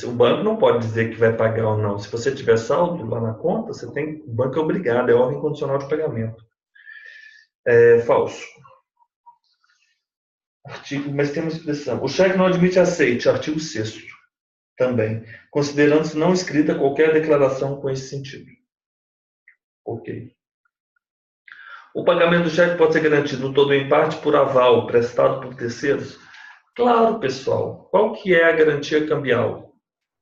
O banco não pode dizer que vai pagar ou não. Se você tiver saldo lá na conta, o banco é obrigado, é ordem condicional de pagamento. É falso. Mas tem uma expressão. O cheque não admite aceite, artigo 6º também, considerando-se não escrita qualquer declaração com esse sentido. Ok. O pagamento do cheque pode ser garantido no todo ou em parte por aval prestado por terceiros? Claro, pessoal. Qual que é a garantia cambial?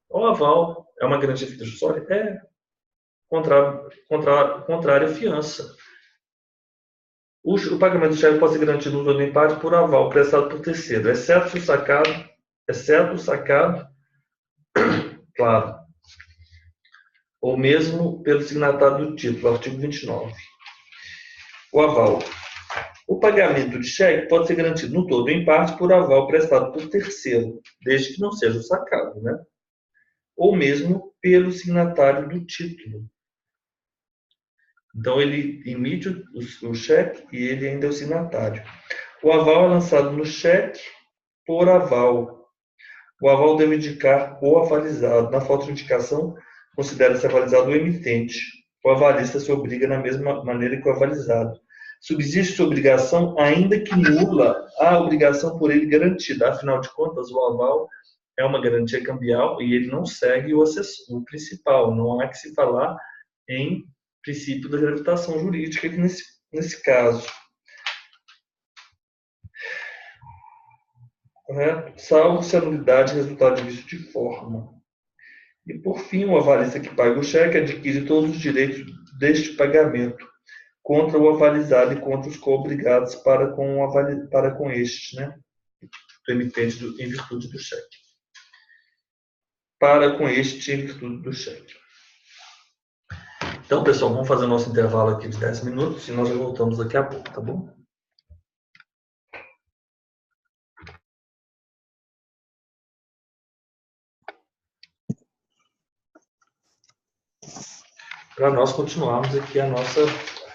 O aval é uma garantia fiduciária? É. Contrário à fiança. O pagamento do cheque pode ser garantido no todo ou em parte por aval prestado por terceiro, exceto o sacado, claro, ou mesmo pelo signatário do título, artigo 29. O aval. O pagamento de cheque pode ser garantido no todo ou em parte por aval prestado por terceiro, desde que não seja o sacado, né? Ou mesmo pelo signatário do título. Então, ele emite o cheque e ele ainda é o signatário. O aval é lançado no cheque por aval. O aval deve indicar o avalizado. Na falta de indicação, considera-se avalizado o emitente. O avalista se obriga na mesma maneira que o avalizado. Subsiste sua obrigação, ainda que nula a obrigação por ele garantida. Afinal de contas, o aval é uma garantia cambial e ele não segue o principal. Não há que se falar em princípio da gravitação jurídica aqui nesse caso. Correto? Salvo se a nulidade resultar de vício de forma. E, por fim, o avalista que paga o cheque adquire todos os direitos deste pagamento contra o avalizado e contra os co-obrigados para com este, né? Do emitente em virtude do cheque. Para com este em virtude do cheque. Então, pessoal, vamos fazer o nosso intervalo aqui de 10 minutos e nós já voltamos daqui a pouco, tá bom? Para nós continuarmos aqui a nossa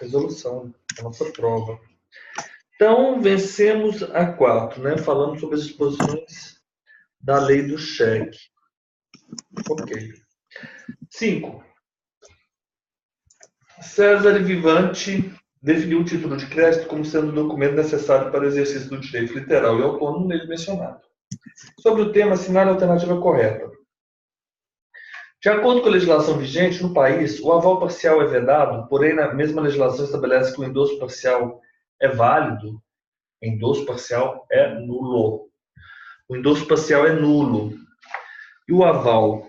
resolução, a nossa prova. Então, vencemos a 4, né? Falando sobre as disposições da lei do cheque. Ok. 5. César Vivante definiu o título de crédito como sendo o documento necessário para o exercício do direito literal e autônomo nele mencionado. Sobre o tema, assinale a alternativa correta. De acordo com a legislação vigente no país, o aval parcial é vedado, porém, na mesma legislação estabelece que o endosso parcial é válido. Endosso parcial é nulo. O endosso parcial é nulo. E o aval?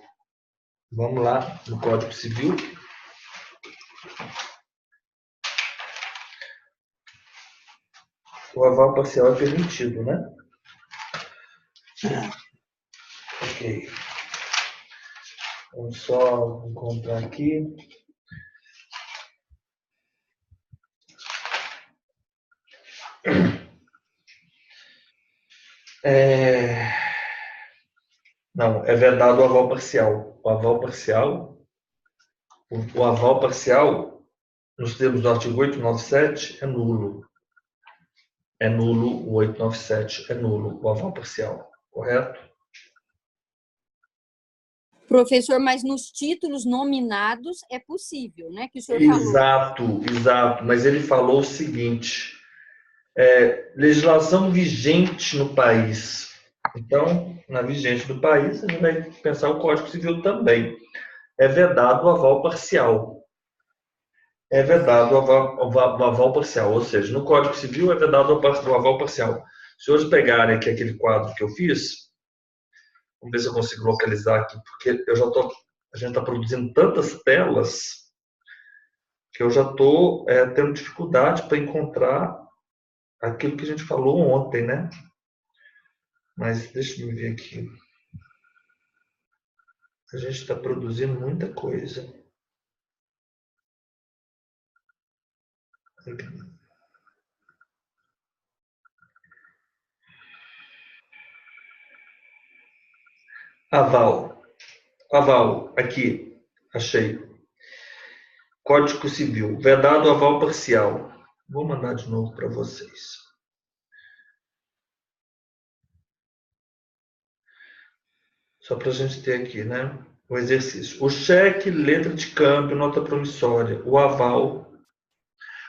Vamos lá no Código Civil. O aval parcial é permitido, né? Ok. Vamos só encontrar aqui. Não, é vedado o aval parcial. O aval parcial, nos termos do artigo 897, é nulo. É nulo, o 897 é nulo, o aval parcial, correto? Professor, mas nos títulos nominados é possível, né? Que o senhor falou. Exato. Mas ele falou o seguinte: legislação vigente no país. Então, na vigente do país, a gente vai pensar o Código Civil também. É vedado o aval parcial. É vedado o aval parcial, ou seja, no Código Civil é vedado o aval parcial. Se hoje pegarem aqui aquele quadro que eu fiz, vamos ver se eu consigo localizar aqui, porque a gente está produzindo tantas telas que eu já estou tendo dificuldade para encontrar aquilo que a gente falou ontem, né? Mas deixa eu ver aqui. A gente está produzindo muita coisa. Aval. Aval, aqui, achei. Código Civil, vedado aval parcial. Vou mandar de novo para vocês. Só para a gente ter aqui, né? O exercício. O cheque, letra de câmbio, nota promissória, o aval,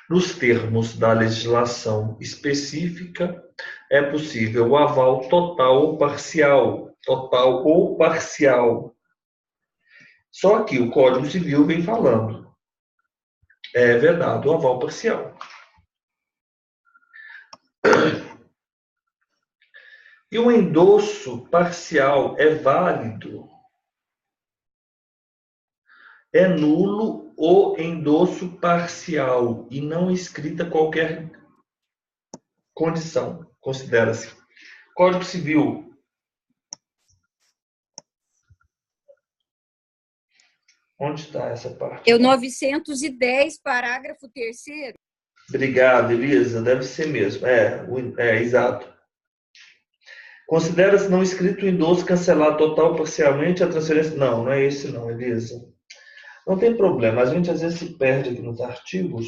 nos termos da legislação específica, é possível o aval total ou parcial. Total ou parcial. Só que o Código Civil vem falando. É vedado o aval parcial. E o endosso parcial é válido? É nulo o endosso parcial e não escrita qualquer condição. Considera-se. Código Civil. Onde está essa parte? É o 910, parágrafo 3º. Obrigado, Elisa. Deve ser mesmo. Exato. Considera-se não escrito o endosso cancelar total ou parcialmente a transferência. Não, não é esse não, Elisa. Não tem problema. A gente às vezes se perde aqui nos artigos.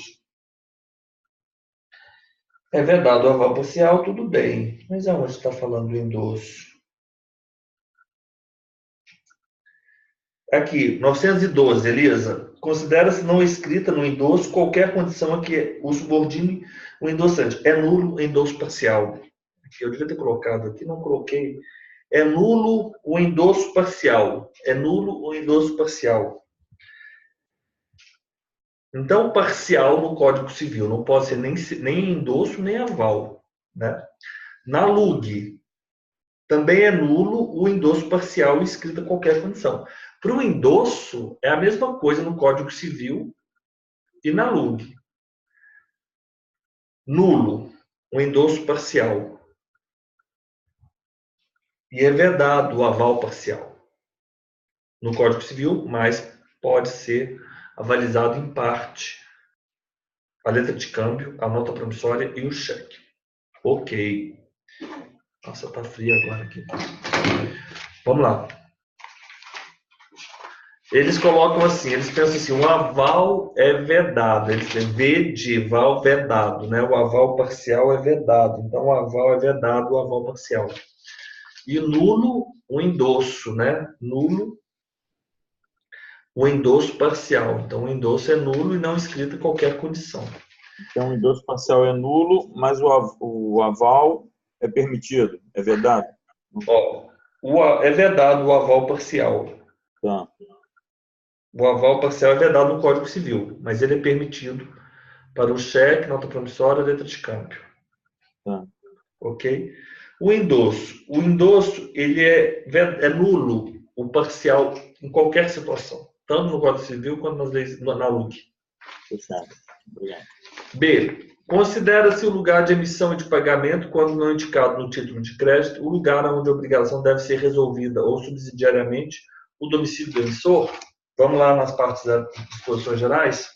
É vedado o aval parcial, tudo bem. Mas aonde está falando do endosso? Aqui, 912, Elisa. Considera-se não escrita no endosso qualquer condição a que o subordine o endossante. É nulo o endosso parcial. Eu devia ter colocado aqui, não coloquei. É nulo o endosso parcial. É nulo o endosso parcial. Então, parcial no Código Civil não pode ser nem endosso nem aval. Né? Na LUG, também é nulo o endosso parcial escrito a qualquer condição. Para o endosso, é a mesma coisa no Código Civil e na LUG. Nulo o endosso parcial. E é vedado o aval parcial no Código Civil, mas pode ser avalizado em parte a letra de câmbio, a nota promissória e o cheque. Ok. Nossa, tá frio agora aqui. Vamos lá. Eles colocam assim, eles pensam assim, o aval é vedado, eles têm V de aval vedado, né? O aval parcial é vedado, então o aval é vedado, o aval parcial. E nulo, o endosso, né? Nulo, o endosso parcial. Então o endosso é nulo e não escrito em qualquer condição. Então, o endosso parcial é nulo, mas o aval é permitido, é vedado? É vedado o aval parcial. Tá. O aval parcial é vedado no Código Civil, mas ele é permitido para o cheque, nota promissória e letra de câmbio. Tá. Ok? O endosso ele é nulo, o parcial, em qualquer situação, tanto no Código Civil quanto nas leis, na LUG. Fechado. Obrigado. B. Considera-se o lugar de emissão e de pagamento, quando não indicado no título de crédito, o lugar onde a obrigação deve ser resolvida ou subsidiariamente o domicílio do emissor. Vamos lá nas partes das disposições gerais.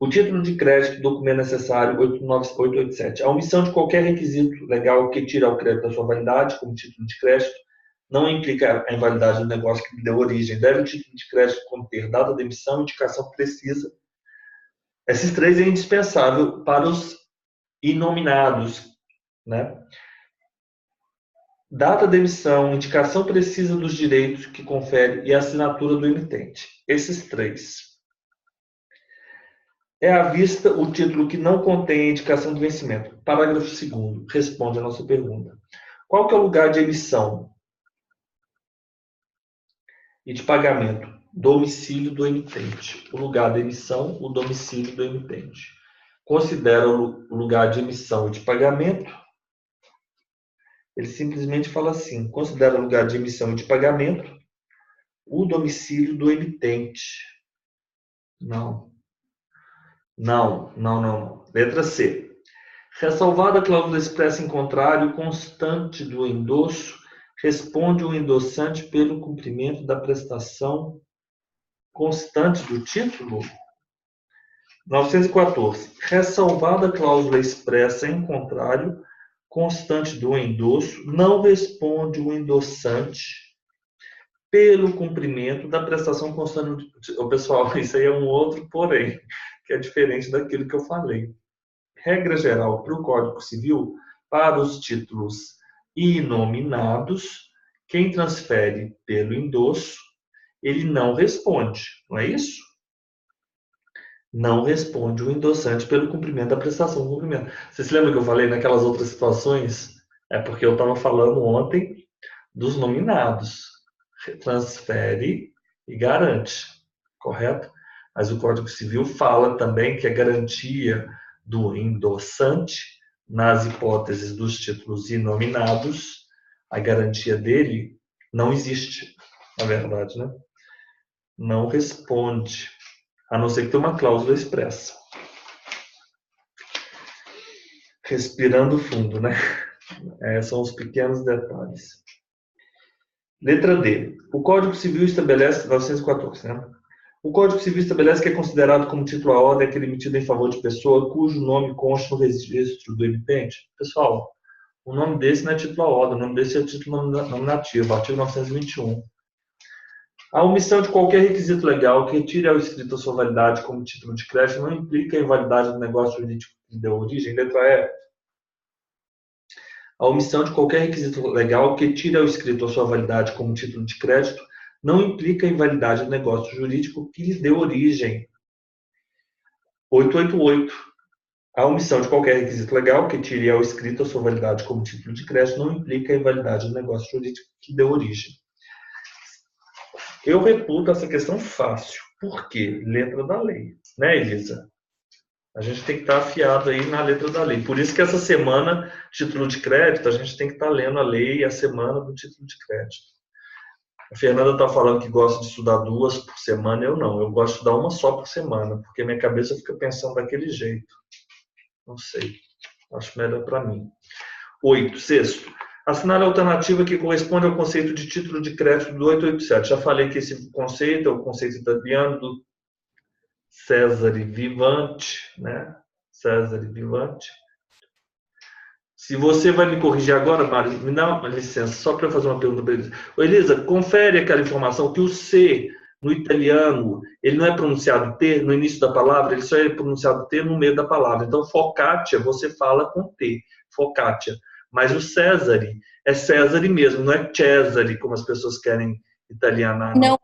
O título de crédito, documento necessário, 897. A omissão de qualquer requisito legal que tire ao crédito da sua validade, como título de crédito, não implica a invalidade do negócio que lhe deu origem. Deve o título de crédito conter data de emissão e indicação precisa. Esses três é indispensável para os inominados, né? Data de emissão, indicação precisa dos direitos que confere e assinatura do emitente. Esses três. É à vista o título que não contém a indicação do vencimento. Parágrafo 2º. Responde a nossa pergunta. Qual que é o lugar de emissão e de pagamento? Domicílio do emitente. O lugar de emissão, o domicílio do emitente. Considera o lugar de emissão e de pagamento. Ele simplesmente fala assim, considera o lugar de emissão e de pagamento o domicílio do emitente. Não. Letra C. Ressalvada a cláusula expressa em contrário constante do endosso, responde o endossante pelo cumprimento da prestação constante do título? 914. Ressalvada a cláusula expressa em contrário, constante do endosso, não responde o endossante pelo cumprimento da prestação constante. Pessoal, isso aí é um outro porém, que é diferente daquilo que eu falei. Regra geral para o Código Civil, para os títulos inominados, quem transfere pelo endosso, ele não responde, não é isso? Não responde o endossante pelo cumprimento da prestação do cumprimento. Você se lembra que eu falei naquelas outras situações? É porque eu estava falando ontem dos nominados. Transfere e garante, correto? Mas o Código Civil fala também que a garantia do endossante, nas hipóteses dos títulos inominados, a garantia dele não existe, na verdade, né? Não responde, a não ser que tenha uma cláusula expressa. Respirando fundo, né? São os pequenos detalhes. Letra D. O Código Civil estabelece, 914, né? O Código Civil estabelece que é considerado como título à ordem aquele emitido em favor de pessoa cujo nome consta no registro do emitente. Pessoal, o nome desse não é título à ordem, o nome desse é título nominativo, artigo 921. A omissão de qualquer requisito legal que retire ao escrito a sua validade como título de crédito não implica a invalidade do negócio jurídico que deu origem. Letra E. A omissão de qualquer requisito legal que tire ao escrito a sua validade como título de crédito não implica a invalidade do negócio jurídico que lhe deu origem. 888. A omissão de qualquer requisito legal que tire ao escrito a sua validade como título de crédito não implica a invalidade do negócio jurídico que deu origem. Eu reputo essa questão fácil. Por quê? Letra da lei. Né, Elisa? A gente tem que estar afiado aí na letra da lei. Por isso que essa semana, título de crédito, a gente tem que estar lendo a lei e a semana do título de crédito. A Fernanda está falando que gosta de estudar 2 por semana, eu não. Eu gosto de estudar uma só por semana, porque minha cabeça fica pensando daquele jeito. Não sei. Acho melhor para mim. 8. Sexto. Assinale a alternativa que corresponde ao conceito de título de crédito do 887. Já falei que esse conceito é o conceito italiano do Cesare Vivante, né? Cesare Vivante. Se você vai me corrigir agora, Mário, me dá uma licença, só para eu fazer uma pergunta para Elisa. Ô, Elisa, confere aquela informação que o C, no italiano, ele não é pronunciado T no início da palavra, ele só é pronunciado T no meio da palavra. Então, focaccia, você fala com T, focaccia. Mas o Cesare é Cesare mesmo, não é Cesare, como as pessoas querem italianar. Não,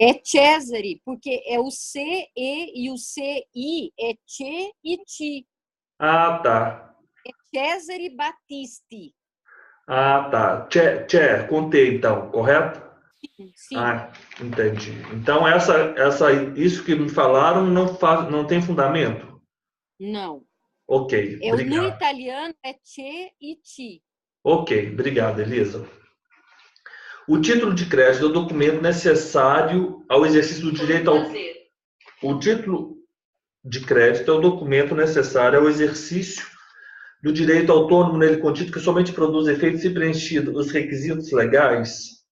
é Cesare, porque é o C, E e o C, I, é Che e Ti. Ah, tá. É Cesare Battisti. Ah, tá. Tchê, com T, então, correto? Sim. Ah, entendi. Então, isso que me falaram não tem fundamento? Não. Ok, obrigado. No italiano é Che e Ti. Ok, obrigado, Elisa. O título de crédito é o documento necessário ao exercício do direito ao... O título de crédito é o documento necessário ao exercício do direito autônomo nele contido que somente produz efeitos se preenchidos os requisitos legais.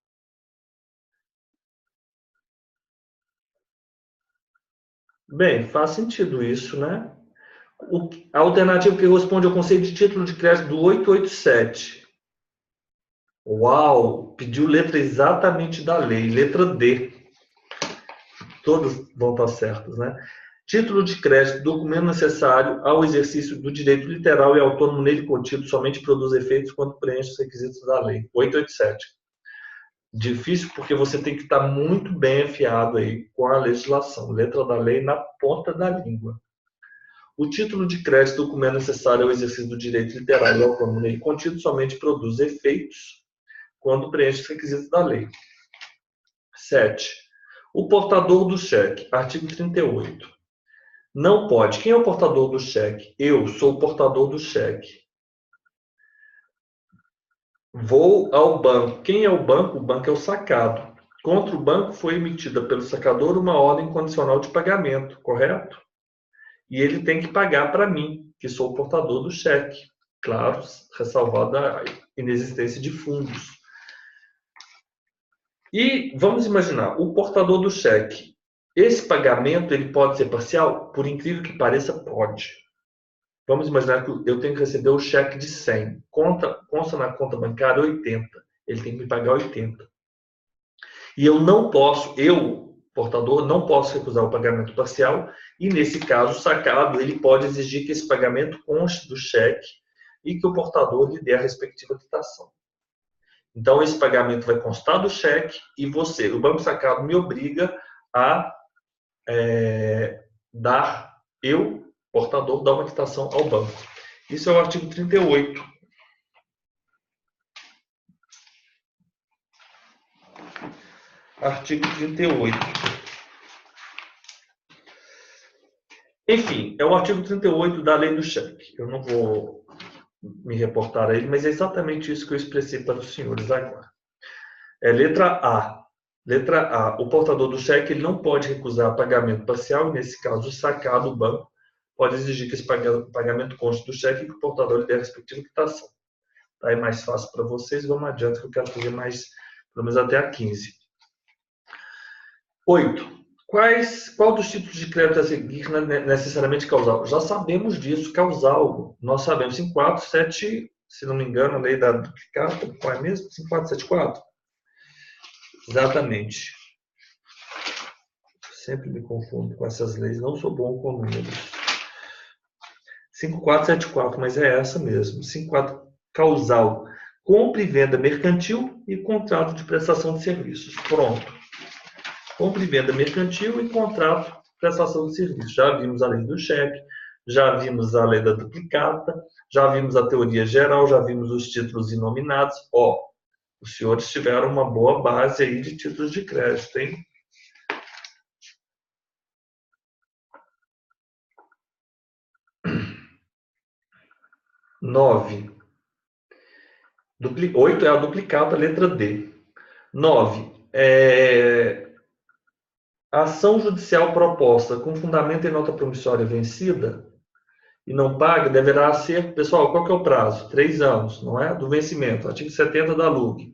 Bem, faz sentido isso, né? A alternativa que corresponde ao conceito de título de crédito do 887. Uau! Pediu letra exatamente da lei, letra D. Todas vão estar certas, né? Título de crédito, documento necessário ao exercício do direito literal e autônomo nele contido, somente produz efeitos quando preenche os requisitos da lei. 887. Difícil porque você tem que estar muito bem afiado aí com a legislação. Letra da lei na ponta da língua. O título de crédito, documento necessário ao exercício do direito literal e autônomo nele contido, somente produz efeitos quando preenche os requisitos da lei. 7. O portador do cheque. Artigo 38. Não pode. Quem é o portador do cheque? Eu sou o portador do cheque. Vou ao banco. Quem é o banco? O banco é o sacado. Contra o banco foi emitida pelo sacador uma ordem condicional de pagamento, correto? E ele tem que pagar para mim, que sou o portador do cheque. Claro, ressalvada a inexistência de fundos. E vamos imaginar, o portador do cheque, esse pagamento ele pode ser parcial? Por incrível que pareça, pode. Vamos imaginar que eu tenho que receber o cheque de 100. Consta na conta bancária 80. Ele tem que me pagar 80. E eu não posso, portador, não posso recusar o pagamento parcial. E nesse caso, o sacado ele pode exigir que esse pagamento conste do cheque e que o portador lhe dê a respectiva quitação. Então, esse pagamento vai constar do cheque e o Banco Sacado, me obriga a portador, dar uma quitação ao banco. Isso é o artigo 38. Artigo 38. Enfim, é o artigo 38 da Lei do Cheque. Eu não vou me reportar a ele, mas é exatamente isso que eu expressei para os senhores agora. Letra A. Letra A. O portador do cheque ele não pode recusar pagamento parcial, e nesse caso, o sacado, o banco, pode exigir que esse pagamento conste do cheque e que o portador lhe dê a respectiva quitação. Tá? É mais fácil para vocês, vamos adiante que eu quero fazer mais, pelo menos até a 15. 8. Qual dos títulos de crédito a seguir não é necessariamente causal? Já sabemos disso, causal. Nós sabemos 5477, se não me engano, a lei da duplicata, qual é mesmo? 5474. Exatamente. Sempre me confundo com essas leis, não sou bom com números. 5474, mas é essa mesmo. 54, causal. Compra e venda mercantil e contrato de prestação de serviços. Pronto. Compra e venda mercantil e contrato de prestação de serviços. Já vimos a lei do cheque, já vimos a lei da duplicata, já vimos a teoria geral, já vimos os títulos inominados. Os senhores tiveram uma boa base aí de títulos de crédito, hein? Nove. 8 é a duplicata, letra D. 9. Ação judicial proposta com fundamento em nota promissória vencida e não paga deverá ser... Pessoal, qual que é o prazo? 3 anos, não é? Do vencimento, artigo 70 da LUG.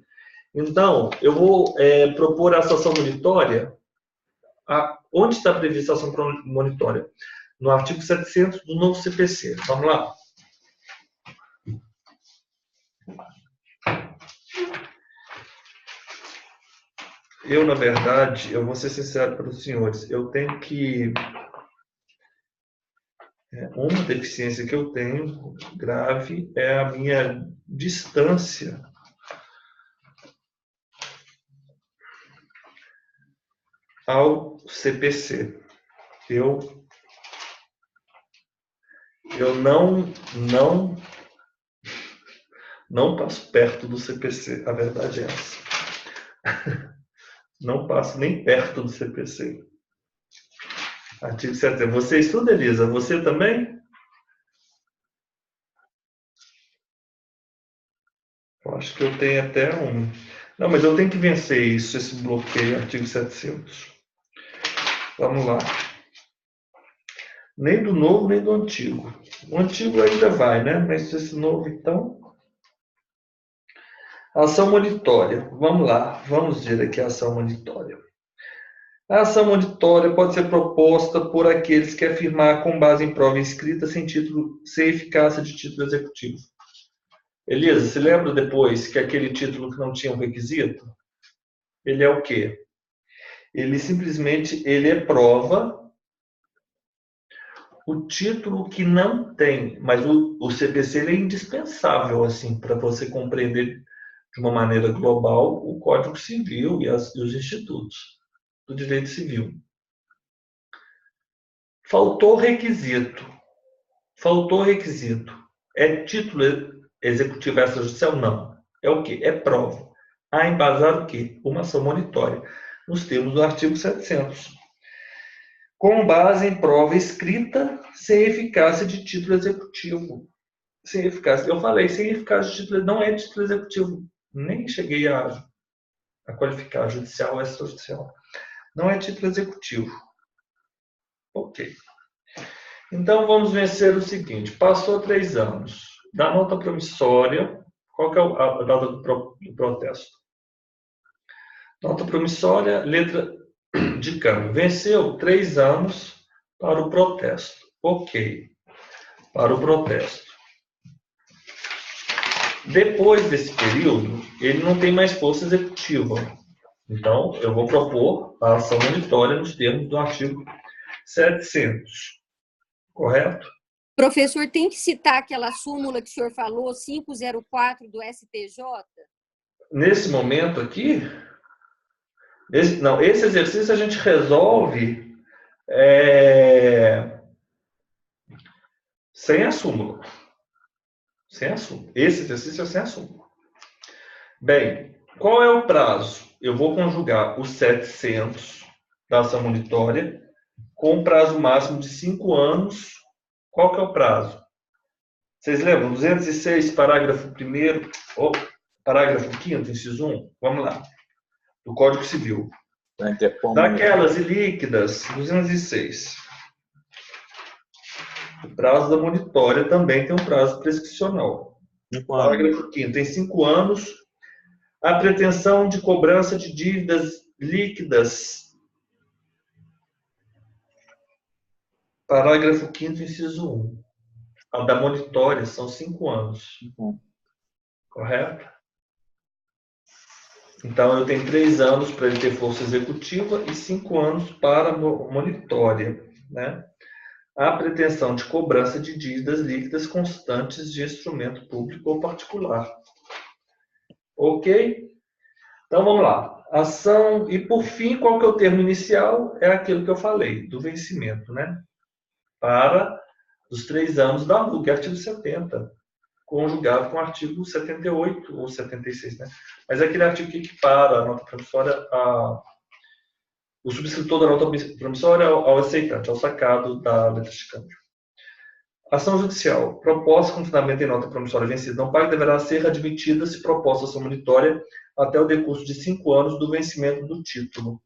Então, eu vou propor essa ação monitória. Onde está prevista a ação monitória? No artigo 700 do novo CPC. Vamos lá. Na verdade, eu vou ser sincero para os senhores, eu tenho que... Uma deficiência que eu tenho grave é a minha distância ao CPC. Eu não passo perto do CPC, a verdade é essa. Não passo nem perto do CPC. Artigo 70. Você estuda, Elisa? Você também? Eu acho que eu tenho até um. Não, mas eu tenho que vencer isso, esse bloqueio, artigo 700. Vamos lá. Nem do novo, nem do antigo. O antigo ainda vai, né? Mas esse novo, então... Ação monitória. Vamos lá. Vamos ver aqui a ação monitória. A ação monitória pode ser proposta por aqueles que afirmar com base em prova escrita sem eficácia de título executivo. Elisa, se lembra depois que aquele título que não tinha um requisito? Ele é o quê? Ele simplesmente é prova o título que não tem, mas o CPC ele é indispensável assim para você compreender de uma maneira global o Código Civil e os institutos do direito civil. Faltou requisito. É título executivo extrajudicial? Não. É o quê? É prova. A embasar o quê? Uma ação monitória, nos termos do artigo 700. Com base em prova escrita, sem eficácia de título executivo. Sem eficácia. Eu falei, sem eficácia de título, não é título executivo. Nem cheguei a qualificar judicial ou extrajudicial. Não é título executivo. Ok. Então, vamos vencer o seguinte. Passou 3 anos. Da nota promissória, qual que é a data do protesto? Nota promissória, letra de câmbio. Venceu 3 anos para o protesto. Ok. Para o protesto. Depois desse período, ele não tem mais força executiva. Então, eu vou propor a ação monitória nos termos do artigo 700. Correto? Professor, tem que citar aquela súmula que o senhor falou, 504 do STJ? Nesse momento aqui, esse exercício a gente resolve sem a súmula. Sem a súmula. Esse exercício é sem a súmula. Bem, qual é o prazo? Eu vou conjugar os 700 da ação monitória com um prazo máximo de 5 anos. Qual que é o prazo? Vocês lembram? 206, parágrafo 1º, ou parágrafo 5º, inciso 1? Vamos lá. Do Código Civil. Daquelas ilíquidas, 206. O prazo da monitória também tem um prazo prescricional. Parágrafo 5º, tem 5 anos. A pretensão de cobrança de dívidas líquidas. Parágrafo 5º, inciso 1. A da monitória são 5 anos. Correto? Então, eu tenho 3 anos para ele ter força executiva e 5 anos para monitória. Né? A pretensão de cobrança de dívidas líquidas constantes de instrumento público ou particular. Ok? Então, vamos lá. Ação, e por fim, qual que é o termo inicial? É aquilo que eu falei, do vencimento, né? Para os 3 anos da MUC, que é artigo 70, conjugado com o artigo 78 ou 76, né? Mas é aquele artigo que equipara a nota promissória, o subscritor da nota promissória ao aceitante, ao sacado da letra de câmbio. Ação judicial. Proposta com fundamento em nota promissória vencida não paga deverá ser admitida se proposta ação monitória até o decurso de 5 anos do vencimento do título.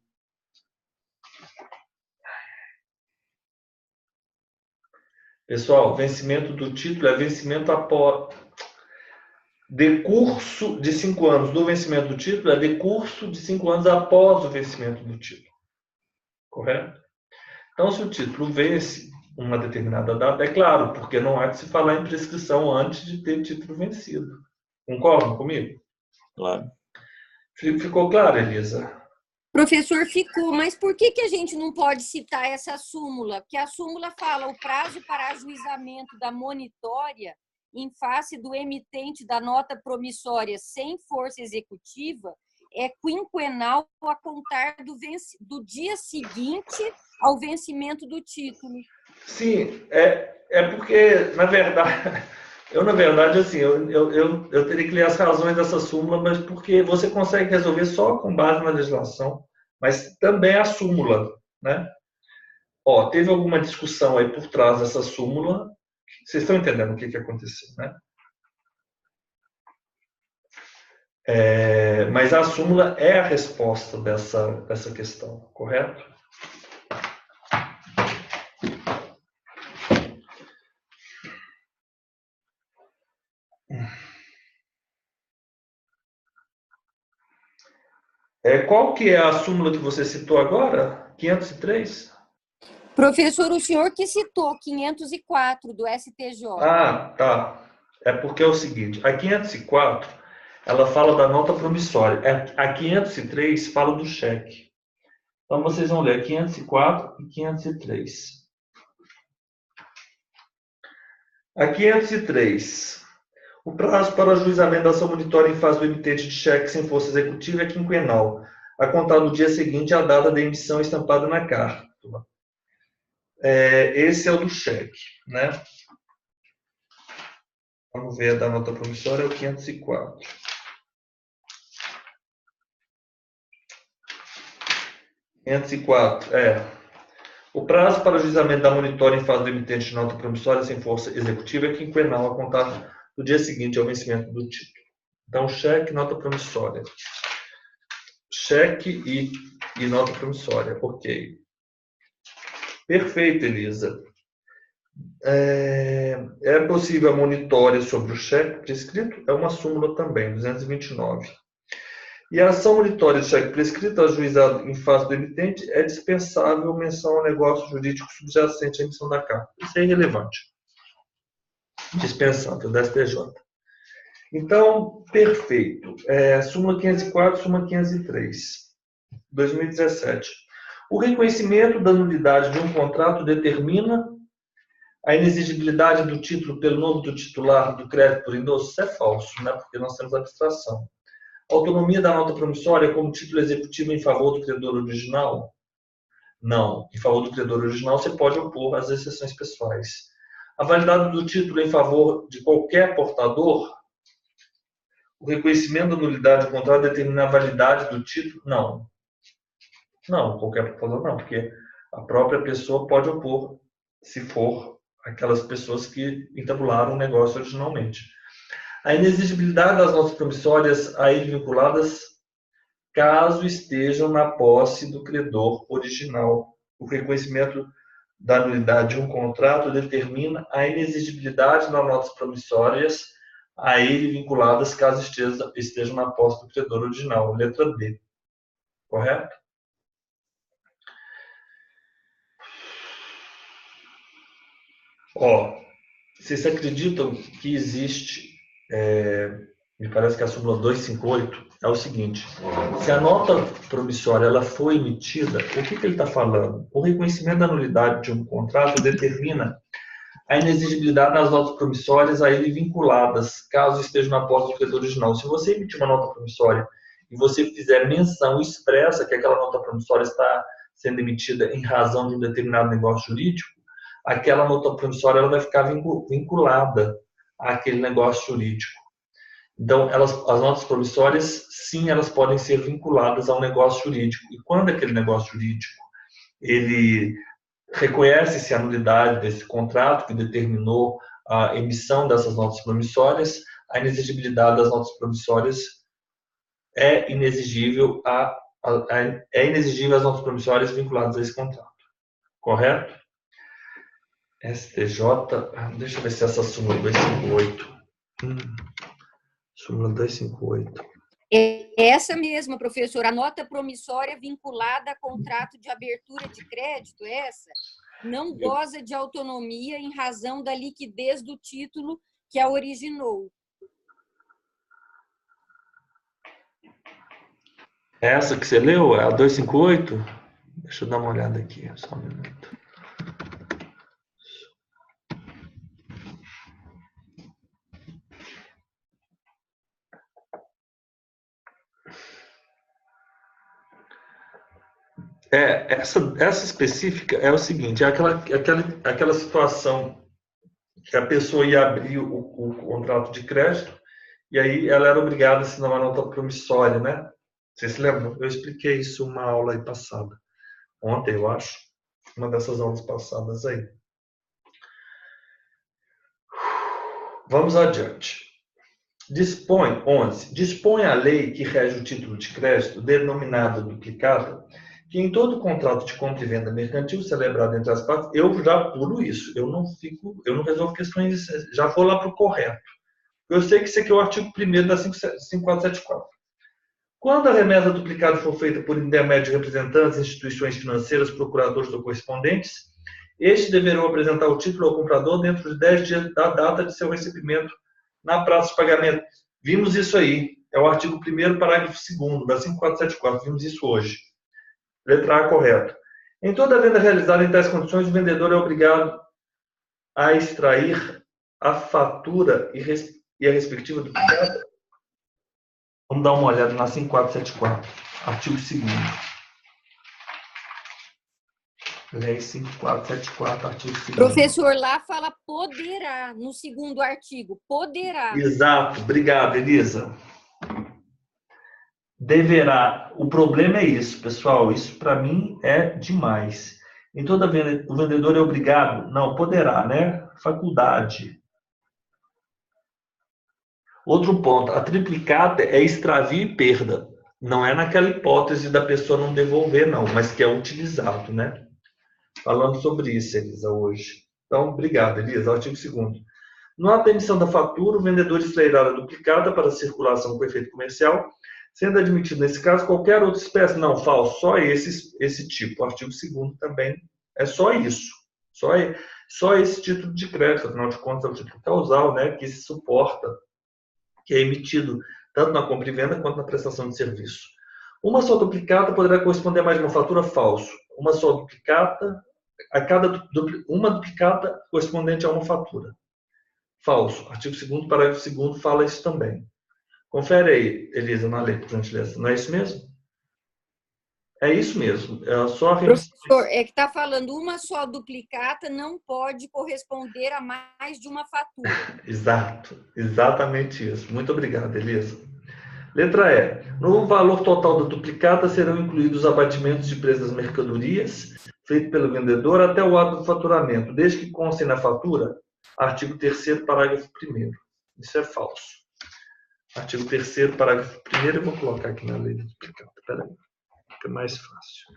Pessoal, vencimento do título é vencimento após... Decurso de 5 anos do vencimento do título é decurso de 5 anos após o vencimento do título. Correto? Então, se o título vence uma determinada data, é claro, porque não há de se falar em prescrição antes de ter título vencido. Concordam comigo? Claro. Ficou claro, Elisa? Professor, ficou, mas por que a gente não pode citar essa súmula? Porque a súmula fala o prazo para ajuizamento da monitória em face do emitente da nota promissória sem força executiva é quinquenal a contar do dia seguinte ao vencimento do título. Sim, é porque, na verdade, assim, eu teria que ler as razões dessa súmula, mas porque você consegue resolver só com base na legislação, mas também a súmula, né? Ó, teve alguma discussão aí por trás dessa súmula. Vocês estão entendendo o que aconteceu, né? Mas a súmula é a resposta dessa questão, correto? Qual que é a súmula que você citou agora? 503? Professor, o senhor que citou 504 do STJ. Ah, tá. É porque é o seguinte, a 504, ela fala da nota promissória. A 503 fala do cheque. Então, vocês vão ler 504 e 503. A 503. O prazo para o ajuizamento da ação monitória em fase do emitente de cheque sem força executiva é quinquenal, a contar no dia seguinte à data da emissão estampada na cártula. Esse é o do cheque, né? Vamos ver a da nota promissória, é o 504. O prazo para o ajuizamento da monitória em fase do emitente de nota promissória sem força executiva é quinquenal, a contar no dia seguinte ao vencimento do título. Então, cheque, nota promissória. Cheque e nota promissória. Ok. Perfeito, Elisa. É possível a monitória sobre o cheque prescrito? É uma súmula também, 229. E a ação monitória de cheque prescrito ajuizado em face do emitente é dispensável menção ao negócio jurídico subjacente à emissão da carta. Isso é irrelevante. Dispensável da STJ. Então, perfeito. Súmula 504, súmula 503, 2017. O reconhecimento da nulidade de um contrato determina a inexigibilidade do título pelo nome do titular do crédito por endosso. Isso é falso, né? Porque nós temos abstração. Autonomia da nota promissória como título executivo em favor do credor original? Não. Em favor do credor original, você pode opor às exceções pessoais. A validade do título em favor de qualquer portador? O reconhecimento da nulidade do contrato determina a validade do título? Não. Não, qualquer portador não, porque a própria pessoa pode opor, se for aquelas pessoas que entabularam o negócio originalmente. A inexigibilidade das notas promissórias a ele vinculadas, caso estejam na posse do credor original. O reconhecimento da nulidade de um contrato determina a inexigibilidade das notas promissórias a ele vinculadas, caso estejam na posse do credor original. Letra D. Correto? Vocês acreditam que existe, me parece que a súmula 258 é o seguinte: se a nota promissória ela foi emitida, o que ele está falando? O reconhecimento da nulidade de um contrato determina a inexigibilidade das notas promissórias a ele vinculadas, caso estejam na posse do credor original. Se você emitir uma nota promissória e você fizer menção expressa que aquela nota promissória está sendo emitida em razão de um determinado negócio jurídico, aquela nota promissória ela vai ficar vinculada àquele negócio jurídico. Então, as notas promissórias, sim, elas podem ser vinculadas ao negócio jurídico. E quando aquele negócio jurídico ele reconhece-se a nulidade desse contrato que determinou a emissão dessas notas promissórias, a inexigibilidade das notas promissórias é inexigível as notas promissórias vinculadas a esse contrato. Correto? STJ, deixa eu ver se essa súmula 258. Súmula 258. Essa mesma, professor, a nota promissória vinculada a contrato de abertura de crédito, essa não goza de autonomia em razão da liquidez do título que a originou. Essa que você leu, é a 258? Deixa eu dar uma olhada aqui, só um minuto. Essa específica é o seguinte, é aquela situação que a pessoa ia abrir o contrato de crédito e aí ela era obrigada a assinar uma nota promissória, né? Vocês se lembram? Eu expliquei isso uma aula aí passada. Ontem, eu acho. Uma dessas aulas passadas aí. Vamos adiante. Dispõe a lei que rege o título de crédito, denominada duplicata, que em todo contrato de compra e venda mercantil celebrado entre as partes, eu já pulo isso, eu não resolvo questões, já vou lá para o correto. Eu sei que isso aqui é o artigo 1º da 5474. Quando a remessa duplicada for feita por intermédio de representantes, instituições financeiras, procuradores ou correspondentes, estes deverão apresentar o título ao comprador dentro de 10 dias da data de seu recebimento na praça de pagamento. Vimos isso aí, é o artigo 1º, parágrafo 2º da 5474, vimos isso hoje. Letra A, correto. Em toda venda realizada em tais condições, o vendedor é obrigado a extrair a fatura e a respectiva duplicata. Vamos dar uma olhada na 5474, artigo 2º. Lei 5474, artigo 2º. Professor, lá fala poderá, no 2º artigo, poderá. Exato, obrigado, Elisa. Deverá. O problema é isso, pessoal. Isso para mim é demais. Em toda venda, o vendedor é obrigado? Não, poderá, né? Faculdade. Outro ponto, a triplicata é extravio e perda. Não é naquela hipótese da pessoa não devolver, não, mas que é utilizado, né? Falando sobre isso, Elisa, hoje. Então, obrigado, Elisa. Artigo 2º. No ato da emissão da fatura, o vendedor extrairá a duplicata para circulação com efeito comercial, Sendo admitido, nesse caso, qualquer outra espécie. Não, falso. Só esse tipo. O artigo 2º também é só isso. Só esse título de crédito, afinal de contas, é o título causal, né, que se suporta, que é emitido tanto na compra e venda quanto na prestação de serviço. Uma só duplicata poderá corresponder a mais de uma fatura. Falso. Uma só duplicata, uma duplicata correspondente a uma fatura. Falso. Artigo 2º, parágrafo 2º fala isso também. Confere aí, Elisa, na lei, por gentileza. Não é isso mesmo? É isso mesmo. É só a remissão. Professor, é que está falando uma só duplicata não pode corresponder a mais de uma fatura. Exato. Exatamente isso. Muito obrigado, Elisa. Letra E. No valor total da duplicata serão incluídos os abatimentos de preço das mercadorias feito pelo vendedor até o ato do faturamento, desde que constem na fatura. Artigo 3º, parágrafo 1º. Isso é falso. Artigo 3º, parágrafo 1º, eu vou colocar aqui na lei da duplicata. Espera aí, fica mais fácil.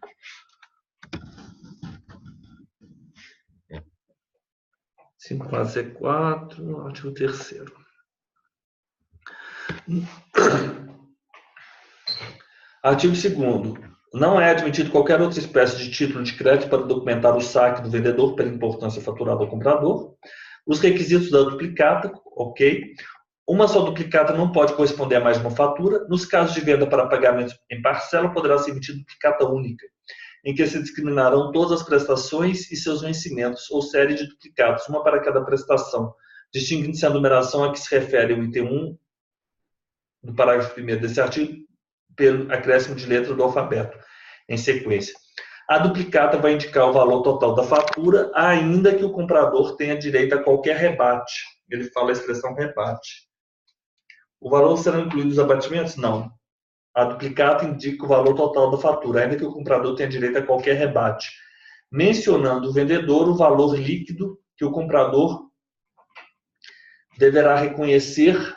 Cinco quase é 4, artigo 3º. Artigo 2º. Não é admitido qualquer outra espécie de título de crédito para documentar o saque do vendedor pela importância faturada ao comprador. Os requisitos da duplicata, ok. Uma só duplicata não pode corresponder a mais de uma fatura. Nos casos de venda para pagamento em parcela, poderá ser emitida duplicata única, em que se discriminarão todas as prestações e seus vencimentos, ou série de duplicatos, uma para cada prestação, distinguindo-se a numeração a que se refere o item 1 do parágrafo 1º desse artigo, pelo acréscimo de letra do alfabeto, em sequência. A duplicata vai indicar o valor total da fatura, ainda que o comprador tenha direito a qualquer rebate. Ele fala a expressão rebate. O valor serão incluídos os abatimentos? Não. A duplicata indica o valor total da fatura, ainda que o comprador tenha direito a qualquer rebate, mencionando o vendedor o valor líquido que o comprador deverá reconhecer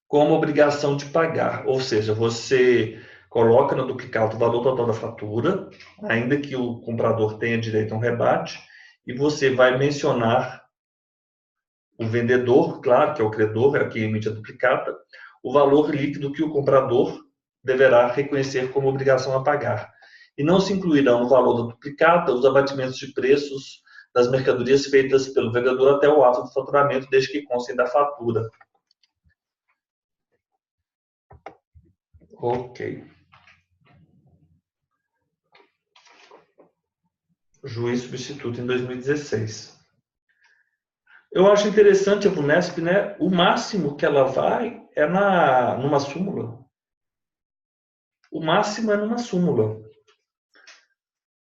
como obrigação de pagar. Ou seja, você coloca na duplicata o valor total da fatura, ainda que o comprador tenha direito a um rebate, e você vai mencionar o vendedor, claro, que é o credor, é quem emite a duplicata, o valor líquido que o comprador deverá reconhecer como obrigação a pagar. E não se incluirão no valor da duplicata os abatimentos de preços das mercadorias feitas pelo vendedor até o ato do faturamento, desde que constem da fatura. Ok. Juiz substituto em 2016. Eu acho interessante a VUNESP, né? O máximo que ela vai é numa súmula. O máximo é numa súmula.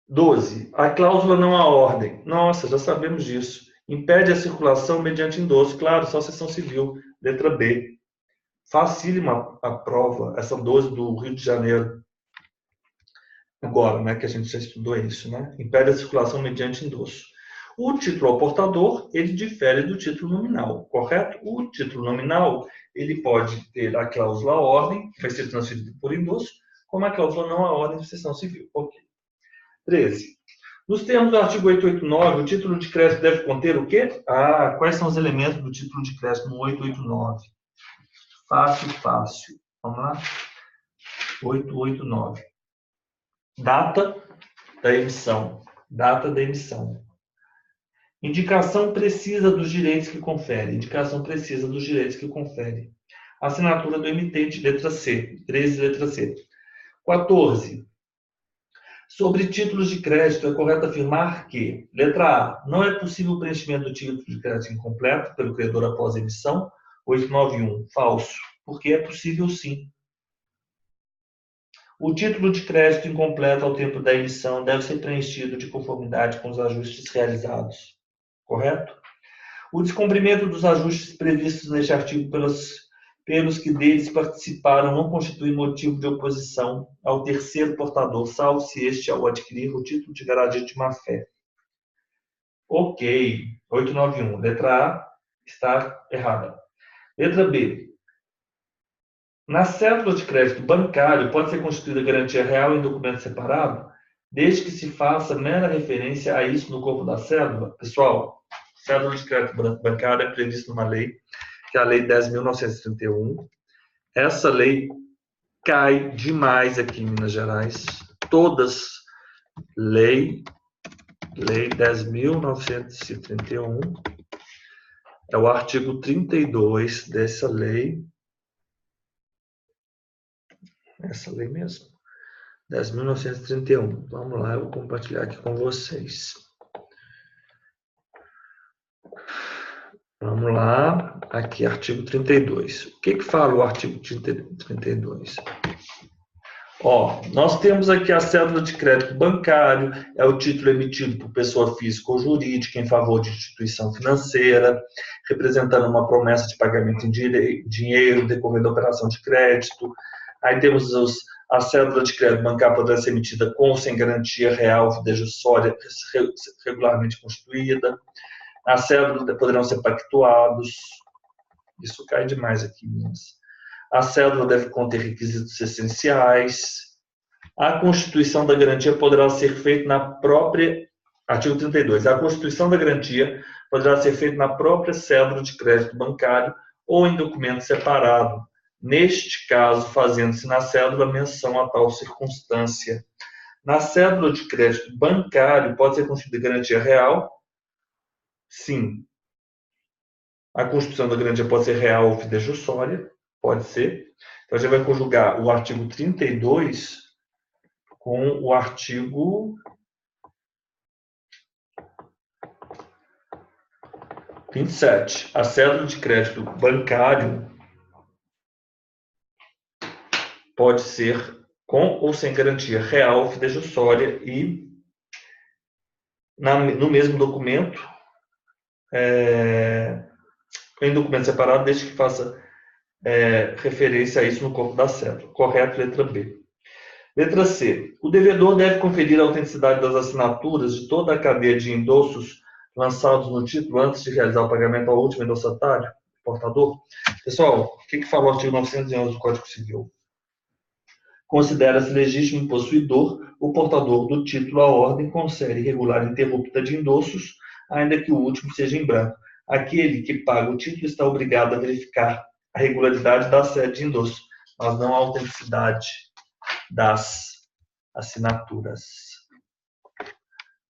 12. A cláusula não há ordem. Nossa, já sabemos disso. Impede a circulação mediante endosso. Claro, só sessão civil. Letra B. Facílima a prova, essa 12 do Rio de Janeiro. Agora, né, que a gente já estudou isso, né? Impede a circulação mediante endosso. O título ao portador, ele difere do título nominal, correto? O título nominal, ele pode ter a cláusula à ordem, que vai ser transferida por endosso, como a cláusula não à ordem de sessão civil. Ok. 13. Nos termos do artigo 889, o título de crédito deve conter o quê? Quais são os elementos do título de crédito no 889? Fácil, fácil. Vamos lá? 889. Data da emissão. Data da emissão. Indicação precisa dos direitos que confere. Indicação precisa dos direitos que confere. Assinatura do emitente, letra C. 13, letra C. 14. Sobre títulos de crédito, é correto afirmar que, letra A, não é possível o preenchimento do título de crédito incompleto pelo credor após a emissão. 891. Falso. Porque é possível sim. O título de crédito incompleto ao tempo da emissão deve ser preenchido de conformidade com os ajustes realizados. Correto? O descumprimento dos ajustes previstos neste artigo pelos que deles participaram não constitui motivo de oposição ao terceiro portador, salvo se este, ao adquirir o título, tiver agido de má-fé. Ok. 891. Letra A está errada. Letra B. Na cédula de crédito bancário, pode ser constituída garantia real em documento separado, desde que se faça mera referência a isso no corpo da cédula. Pessoal, cédula de crédito bancário é prevista numa lei, que é a Lei 10.931, essa lei cai demais aqui em Minas Gerais. Todas, lei 10.931, é o artigo 32 dessa lei. Essa lei mesmo. 10.931. Vamos lá, eu vou compartilhar aqui com vocês. Vamos lá, aqui, artigo 32. O que fala o artigo 32? Ó, nós temos aqui a cédula de crédito bancário, é o título emitido por pessoa física ou jurídica em favor de instituição financeira, representando uma promessa de pagamento em dinheiro decorrendo da operação de crédito. Aí temos a cédula de crédito bancário poderá ser emitida com ou sem garantia real, fidejussória, regularmente constituída. As cédulas poderão ser pactuados. Isso cai demais aqui, meninas. A cédula deve conter requisitos essenciais. A constituição da garantia poderá ser feita na própria... Artigo 32. A constituição da garantia poderá ser feita na própria cédula de crédito bancário ou em documento separado. Neste caso, fazendo-se na cédula menção a tal circunstância. Na cédula de crédito bancário, pode ser constituída garantia real? Sim. A constituição da garantia pode ser real ou fidejussória? Pode ser. Então, a gente vai conjugar o artigo 32 com o artigo 27. A cédula de crédito bancário pode ser com ou sem garantia real ou fidejussória e no mesmo documento, em documento separado, desde que faça referência a isso no corpo da cédula. Correto, letra B. Letra C. O devedor deve conferir a autenticidade das assinaturas de toda a cadeia de endossos lançados no título antes de realizar o pagamento ao último endossatário, portador. Pessoal, o que fala o artigo 911 do Código Civil? Considera-se legítimo possuidor o portador do título à ordem com série regular interrupta de endossos, ainda que o último seja em branco. Aquele que paga o título está obrigado a verificar a regularidade da série de endosso, mas não a autenticidade das assinaturas.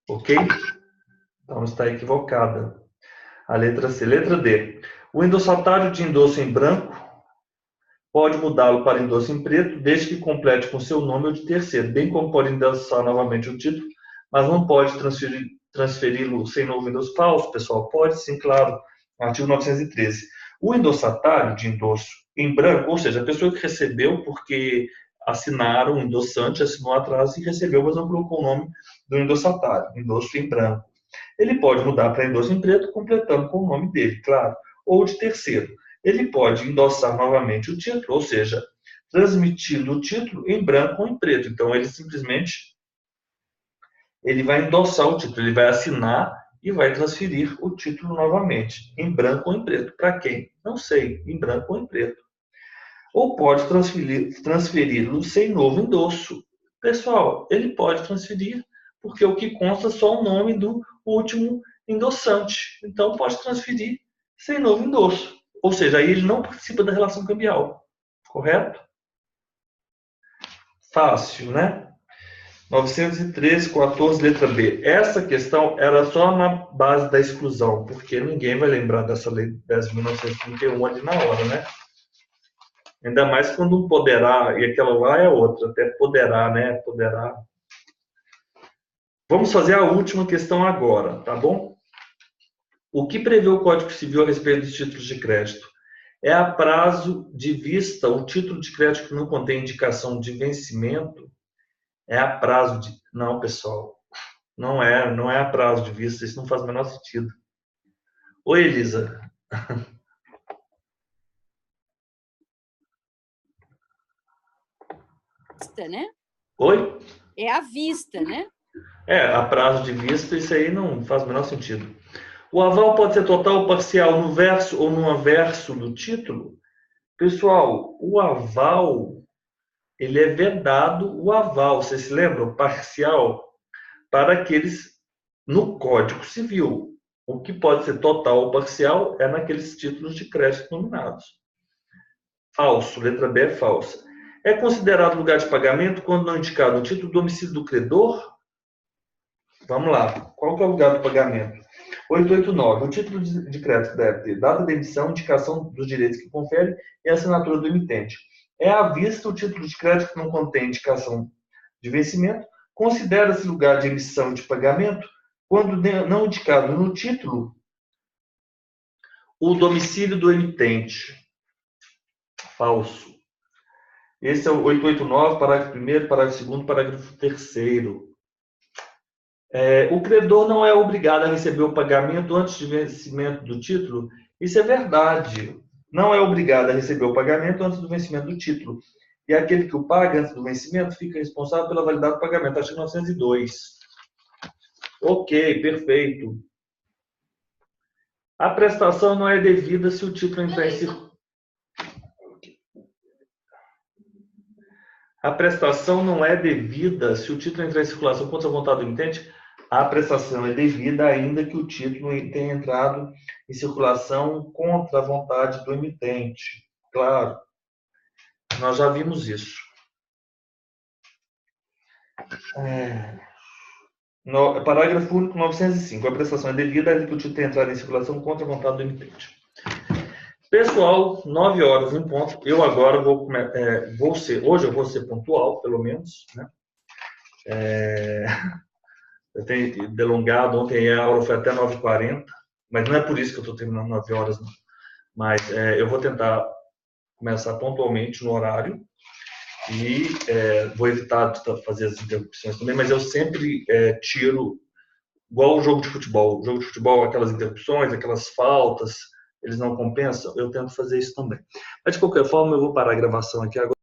Ok? Então está equivocada. A letra C. Letra D. O endossatário de endosso em branco pode mudá-lo para endosso em preto, desde que complete com seu nome ou de terceiro, bem como pode endossar novamente o título, mas não pode transferi-lo sem novo endosso falso, pessoal? Pode sim, claro. Artigo 913. O endossatário de endosso em branco, ou seja, a pessoa que recebeu porque assinaram o endossante, assinou atrás e recebeu, mas não colocou o nome do endossatário, endosso em branco. Ele pode mudar para endosso em preto, completando com o nome dele, claro, ou de terceiro. Ele pode endossar novamente o título, ou seja, transmitindo o título em branco ou em preto. Então, ele simplesmente vai endossar o título, ele vai assinar e vai transferir o título novamente, em branco ou em preto. Para quem? Não sei, em branco ou em preto. Ou pode transferi-lo sem novo endosso. Pessoal, ele pode transferir, porque o que consta é só o nome do último endossante. Então, pode transferir sem novo endosso. Ou seja, aí ele não participa da relação cambial. Correto? Fácil, né? 913.14, letra B. Essa questão era só na base da exclusão, porque ninguém vai lembrar dessa lei 10.931 ali na hora, né? Ainda mais quando um poderá, e aquela lá é outra, até poderá, né? Poderá. Vamos fazer a última questão agora, tá bom? O que prevê o Código Civil a respeito dos títulos de crédito? É a prazo de vista, o título de crédito que não contém indicação de vencimento, é a prazo de... Não, pessoal, não é a prazo de vista, isso não faz o menor sentido. Oi, Elisa. Vista, né? Oi? É a vista, né? A prazo de vista, isso aí não faz o menor sentido. O aval pode ser total ou parcial no verso ou no averso do título? Pessoal, o aval, ele é vedado, o aval, vocês se lembram? Parcial, para aqueles no Código Civil. O que pode ser total ou parcial é naqueles títulos de crédito nominados. Falso. Letra B é falsa. É considerado lugar de pagamento quando não indicado o título do domicílio do credor? Vamos lá. Qual que é o lugar do pagamento? 889. O título de crédito deve ter data de emissão, indicação dos direitos que confere e assinatura do emitente. É à vista o título de crédito que não contém indicação de vencimento. Considera-se lugar de emissão de pagamento quando não indicado no título o domicílio do emitente. Falso. Esse é o 889, parágrafo 1º, parágrafo 2º, parágrafo 3º. O credor não é obrigado a receber o pagamento antes de vencimento do título. Isso é verdade. Não é obrigado a receber o pagamento antes do vencimento do título. E aquele que o paga antes do vencimento fica responsável pela validade do pagamento. Artigo 902. Ok, perfeito. A prestação não é devida se o título entrar em circulação. A prestação não é devida se o título entrar em circulação contra a vontade do emitente. A prestação é devida ainda que o título tenha entrado em circulação contra a vontade do emitente. Claro, nós já vimos isso. Parágrafo único 905. A prestação é devida ainda que o título tenha entrado em circulação contra a vontade do emitente. Pessoal, 9 horas em ponto. Eu agora hoje eu vou ser pontual, pelo menos, né? Eu tenho delongado, ontem a aula foi até 9h40, mas não é por isso que eu estou terminando 9 horas, não. Mas eu vou tentar começar pontualmente no horário e vou evitar de fazer as interrupções também, mas eu sempre tiro, igual o jogo de futebol. O jogo de futebol, aquelas interrupções, aquelas faltas, eles não compensam, eu tento fazer isso também. Mas, de qualquer forma, eu vou parar a gravação aqui agora.